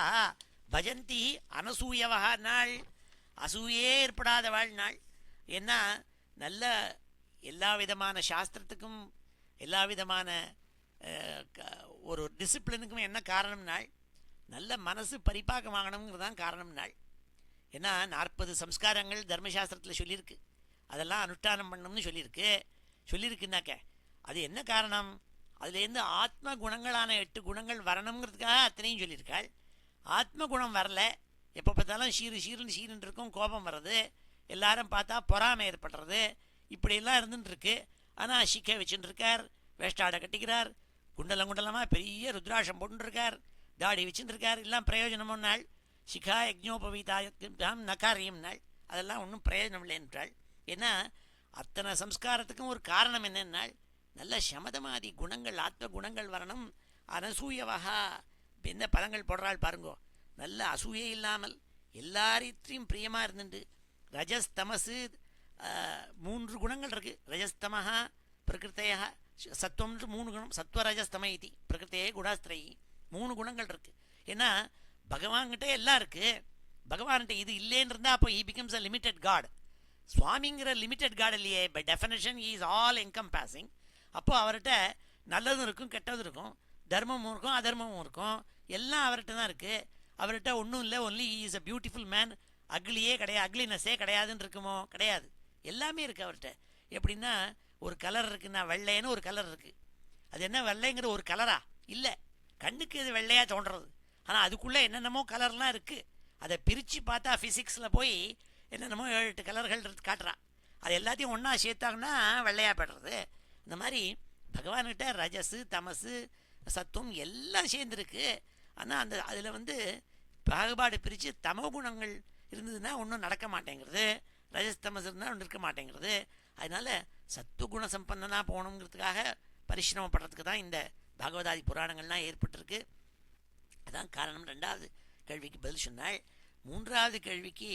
பஜந்தி அனசூயவா நாள், அசூயே ஏற்படாதவாள் நாள். ஏன்னா நல்ல எல்லா விதமான சாஸ்திரத்துக்கும் எல்லா விதமான ஒரு டிசிப்ளினுக்கும் என்ன காரணம் நாள், நல்ல மனசு பரிபாகம் வாங்கணுங்கிறது தான் காரணம் நாள். ஏன்னா 40 சம்ஸ்காரங்கள் தர்மசாஸ்திரத்தில் சொல்லியிருக்கு, அதெல்லாம் அனுஷ்டானம் பண்ணணும்னு சொல்லியிருக்குனாக்க அது என்ன காரணம், அதுலேருந்து ஆத்ம குணங்களான 8 குணங்கள் வரணுங்கிறதுக்காக அத்தனையும் சொல்லியிருக்காள். ஆத்ம குணம் வரல, எப்போ பார்த்தாலும் சீருன்னு இருக்கும், கோபம் வர்றது, எல்லாரும் பார்த்தா பொறாமை ஏற்படுறது, இப்படியெல்லாம் இருந்துட்டுருக்கு. ஆனால் சிக்கை வச்சுட்டுருக்கார், வேஷ்டாடை கட்டிக்கிறார், குண்டலமாக பெரிய ருத்ராட்சம் போட்டுருக்கார், தாடி வச்சுட்டுருக்கார், எல்லாம் பிரயோஜனமும் நாள். சிகா யஜ்ஞோபவீதாம் நகாரியம் நாள், அதெல்லாம் ஒன்றும் பிரயோஜனம் இல்லைன்றாள். ஏன்னா அத்தனை சம்ஸ்காரத்துக்கும் ஒரு காரணம் என்னென்னால் நல்ல சமதமாதி குணங்கள் ஆத்ம குணங்கள் வரணும். அனசூயவகா என்ன பதங்கள் போடுறாள் பாருங்கோ, நல்ல அசூயை இல்லாமல் எல்லாரையும் பிரியமாக இருந்துட்டு. ரஜஸ்தமசு 3 குணங்கள் இருக்குது, ரஜஸ்தமஹா பிரகிருத்தையா சத்துவம்னு 3 குணம், சத்வரஜஸ்தம இது பிரகிருத்தையே குணாஸ்திரை 3 குணங்கள் இருக்குது. ஏன்னா பகவான்கிட்ட எல்லாம் இருக்குது, பகவான்கிட்ட இது இல்லைன்னு இருந்தால் அப்போ he becomes a limited God. சுவாமிங்கிற லிமிட்டட் காட் இல்லையே, by definition is all encompassing. அப்போது அவர்கிட்ட நல்லதும் இருக்கும் கெட்டதும் இருக்கும், தர்மமும் இருக்கும் அதர்மமும் இருக்கும், எல்லாம் அவர்கிட்ட தான் இருக்குது. அவர்கிட்ட ஒன்றும் இல்லை, only is a beautiful man, அக்லியே கிடையாது, அக்லினஸ்ஸே கிடையாதுன்னு இருக்குமோ, கிடையாது, எல்லாமே இருக்குது அவர்கிட்ட. எப்படின்னா ஒரு கலர் இருக்குன்னா வெள்ளைன்னு ஒரு கலர் இருக்குது, அது என்ன வெள்ளைங்கிற ஒரு கலரா இல்லை, கண்ணுக்கு இது வெள்ளையாக தோன்றது, ஆனால் அதுக்குள்ளே என்னென்னமோ கலர்லாம் இருக்குது. அதை பிரித்து பார்த்தா ஃபிசிக்ஸில் போய் என்னென்னமோ 7-8 கலர்கள் காட்டுறா, அது எல்லாத்தையும் ஒன்றா சேர்த்தாங்கன்னா வெள்ளையாக படுறது. இந்த மாதிரி பகவான்கிட்ட ரஜஸு தமசு சத்துவம் எல்லாம் சேர்ந்துருக்கு. ஆனால் அதில் பாகுபாடு பிரித்து தமோ குணங்கள் இருந்ததுன்னா ஒன்றும் நடக்க மாட்டேங்கிறது, ரஜஸ் தமஸ் இருந்தால் ஒன்றும் இருக்க மாட்டேங்கிறது. அதனால் சத்துவகுண சம்பந்தனாக போகணுங்கிறதுக்காக பரிசிரமப்படுறதுக்கு தான் இந்த பாகவதாதி புராணங்கள்லாம் ஏற்பட்டிருக்கு. அதான் காரணம். 2வது கேள்விக்கு பதில் சொன்னாள். 3வது கேள்விக்கு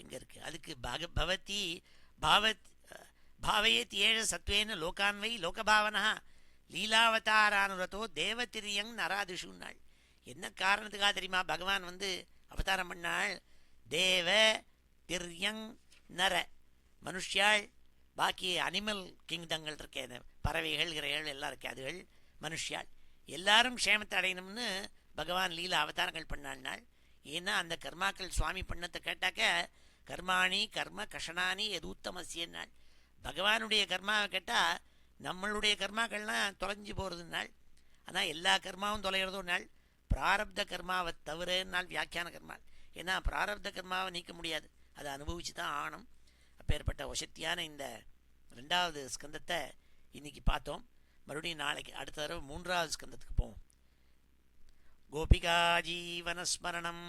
எங்கே இருக்குது, அதுக்கு பவதி பாவயேத் ஏழ சத்வேன லோகான்வை லோகபாவனா லீலாவதாரானுரதோ தேவதிரியங் நராதிஷுன்னாள். என்ன காரணத்துக்காக தெரியுமா பகவான் அவதாரம் பண்ணாள்? தேவ திரியங் நர, மனுஷியாள், பாக்கி அனிமல் கிங்டங்கள் இருக்கே, பறவைகள் இறைகள் எல்லாம் இருக்கே, அதுகள் மனுஷியாள் எல்லாரும் க்ஷேமத்தை அடையணும்னு பகவான் லீலா அவதாரங்கள் பண்ணாள். ஏன்னா அந்த கர்மாக்கள் சுவாமி பண்ணத்தை கேட்டாக்க கர்மாணி கர்ம கஷணானி எதூத்தமசியன்னாள். பகவானுடைய கர்மாவை கேட்டால் நம்மளுடைய கர்மாக்கள்லாம் தொலைஞ்சி போகிறதுனாள். ஆனால் எல்லா கர்மாவும் தொலைகிறதும் நாள், பிராரப்த கர்மாவை தவிரனால் வியாக்கியான கர்மா. ஏன்னா பிராரப்த கர்மாவை நீக்க முடியாது, அதை அனுபவிச்சு தான் ஆகணும். அப்பேற்பட்ட வசத்தியான இந்த 2வது ஸ்கந்தத்தை இன்னைக்கு பார்த்தோம். மறுபடியும் நாளைக்கு அடுத்த தடவை 3வது ஸ்கந்தத்துக்கு போவோம். கோபிகா ஜீவனஸ்மரணம்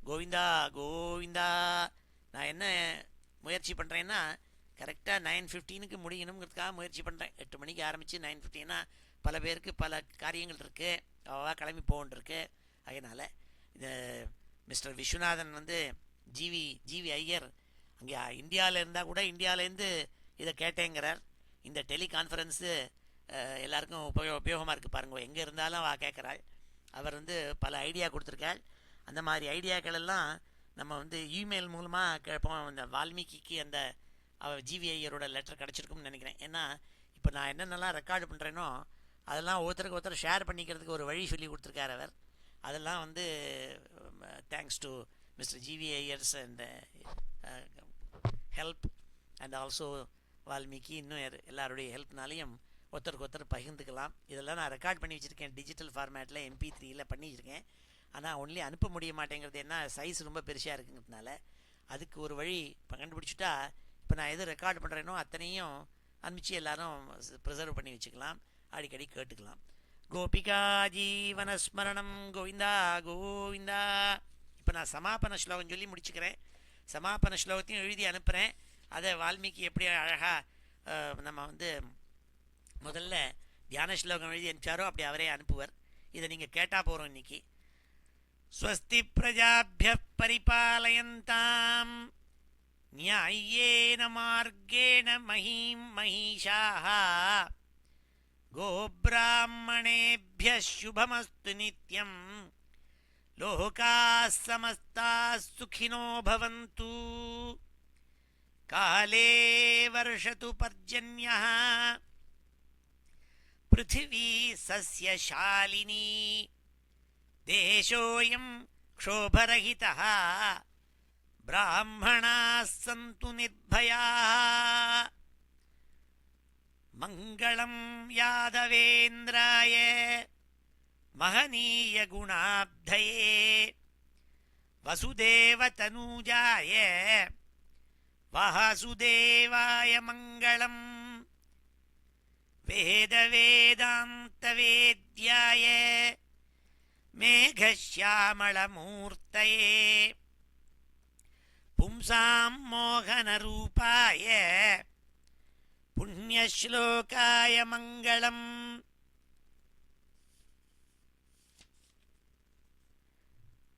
கோவிந்தா கோவிந்தா. நான் என்ன முயற்சி பண்ணுறேன்னா கரெக்டாக 9:15 முடியணுங்கிறதுக்காக முயற்சி பண்ணுறேன். 8 மணிக்கு ஆரம்பித்து 9:15 பல பேருக்கு பல காரியங்கள் இருக்குது, அவ்வளோ கிளம்பி போகன்றிருக்கு. அதனால் இந்த மிஸ்டர் விஸ்வநாதன் ஜிவி ஐயர் அங்கே இந்தியாவில் இருந்தால் கூட இந்தியாவிலேருந்து இதை கேட்டேங்கிறார். இந்த டெலிகான்ஃபரன்ஸு எல்லாருக்கும் உபயோகமாக இருக்குது பாருங்க, எங்கே இருந்தாலும் கேட்குறாள். அவர் பல ஐடியா கொடுத்துருக்காள். அந்த மாதிரி ஐடியாக்கள் எல்லாம் நம்ம இமெயில் மூலமாக கேட்போம். இந்த வால்மீகிக்கு அந்த ஜிவி ஐயரோட லெட்டர் கிடச்சிருக்கும்னு நினைக்கிறேன். ஏன்னா இப்போ நான் என்னென்னலாம் ரெக்கார்டு பண்ணுறேனோ அதெல்லாம் ஒருத்தருக்கு ஒருத்தர் ஷேர் பண்ணிக்கிறதுக்கு ஒரு வழி சொல்லி கொடுத்துருக்கார் அவர். அதெல்லாம் thanks to Mister GV Iyer's and help and also Valmiki, இன்னும் எல்லாருடைய ஹெல்ப்னாலையும் ஒருத்தருக்கு ஒருத்தர் பகிர்ந்துக்கலாம். இதெல்லாம் நான் ரெக்கார்ட் பண்ணி வச்சுருக்கேன், டிஜிட்டல் ஃபார்மேட்டில் MP3 பண்ணி வச்சுருக்கேன். ஆனால் ஒன்லி அனுப்ப முடிய மாட்டேங்கிறது, என்ன சைஸ் ரொம்ப பெருசாக இருக்குங்கிறதுனால. அதுக்கு ஒரு வழி கண்டுபிடிச்சிட்டா இப்போ நான் எது ரெக்கார்டு பண்ணுறேனோ அத்தனையும் அனுப்பிச்சு எல்லாரும் ப்ரிசர்வ் பண்ணி வச்சுக்கலாம், அடிக்கடி கேட்டுக்கலாம். கோபிகா ஜீவனஸ்மரணம் கோவிந்தா கோவிந்தா. இப்போ நான் சமாபன ஸ்லோகம் சொல்லி முடிச்சுக்கிறேன். சமாபன ஸ்லோகத்தையும் எழுதி அனுப்புகிறேன். அதை வால்மீகி எப்படி அழகாக நம்ம முதல்ல தியான ஸ்லோகம் எழுதி அனுப்பிச்சாரோ அப்படி அவரே அனுப்புவார். இதை நீங்கள் கேட்டால் போகிறோம் இன்னைக்கு. ஸ்வஸ்தி பிரஜாபிய பரிபாலயந்தாம் நியாயேன மார்கேண மஹீம் மஹீஷாஹ கோப்ராஹ்மணேபிய சுபமஸ்து நித்யம் லோகாः சமஸ்தாः சுகினோ பவந்து காலே வர்ஷது பர்ஜன்யः பிருத்திவி சஸ்யசாலினி தேசோயம் க்ஷோபரஹிதः பிராமணாः சந்து நிர்பயாः மங்களம் யாதவேந்திராய மகனீய குணாப்தயே வசுதேவ தனூஜாய வாசுதேவாய மங்களம் வேத வேதாந்த வேத்யாய மேகஷ்யாமளமூர்த்தயே பும்சாம் மோகனரூபாய புண்ணியஸ்லோகாய மங்களம்.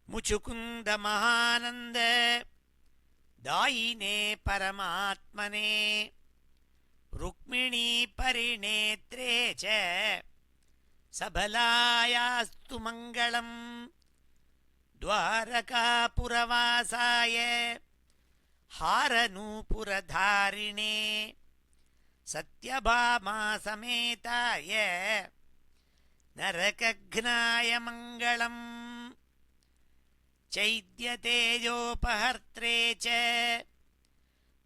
முச்சுகுந்த மகானந்த தாயினே பரமாத்மனே ருக்மிணீ பரிநேத்ரே ச சபலாயாஸ்து மங்களம். द्वारकापुरवासाय हारनूपुरधारिणे सत्यभामासमेताय नरकघ्नाय मङ्गलम् चैद्यतेजोपहर्त्रे च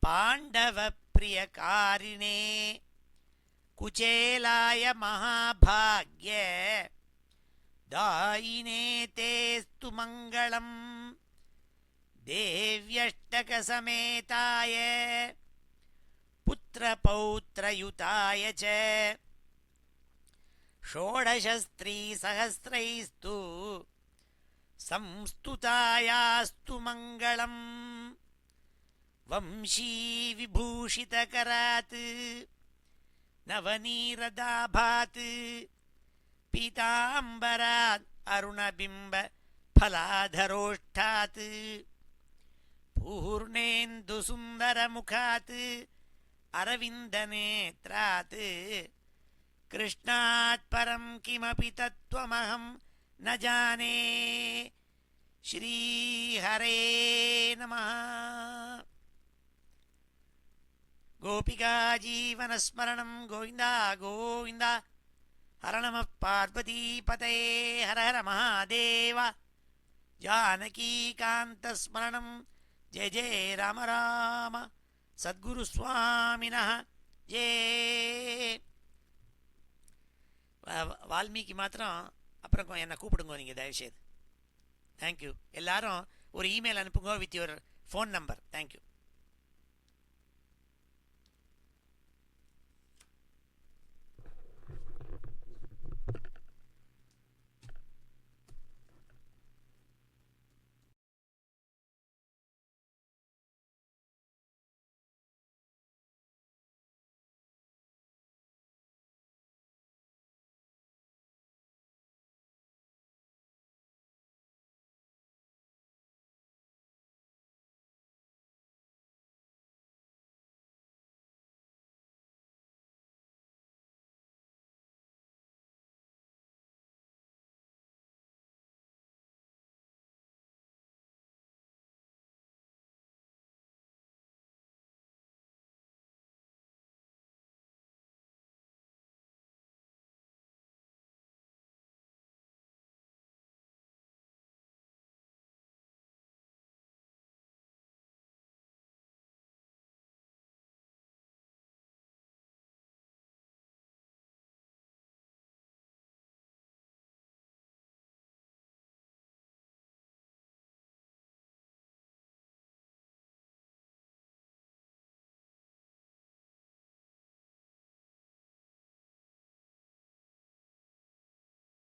पाण्डवप्रियकारिणे कुचेलाय महाभाग्य दायिने तेस्तु मङ्गलम् देव्यष्टकसमेताय पुत्रपौत्रयुताय च षोडशस्त्रीसहस्रैस्तु संस्तुतायास्तु मङ्गलम् वंशीविभूषितकरात् नवनीरदाभात् पीताम्बरात् अरुणबिम्बफलाधरोष्ठात् पूर्णेन्दुसुन्दरमुखात् अरविन्दनेत्रात् कृष्णात् परं किमपि तत्त्वमहं न जाने श्रीहरे नमः। गोपिका जीवनस्मरणं गोविन्द गोविन्द। हर नमः पार्वतीपतये हर हर महादेव। जानकीकान्तस्मरणं जय जय राम राम। सद्गुरुस्वामिनः जय। வால்மீகி மாத்திரம் அப்புறம் என்னை கூப்பிடுங்க நீங்கள் தயவுசெய்து. தேங்க்யூ. எல்லாரும் ஒரு இமெயில் அனுப்புங்க with your phone number. Thank you.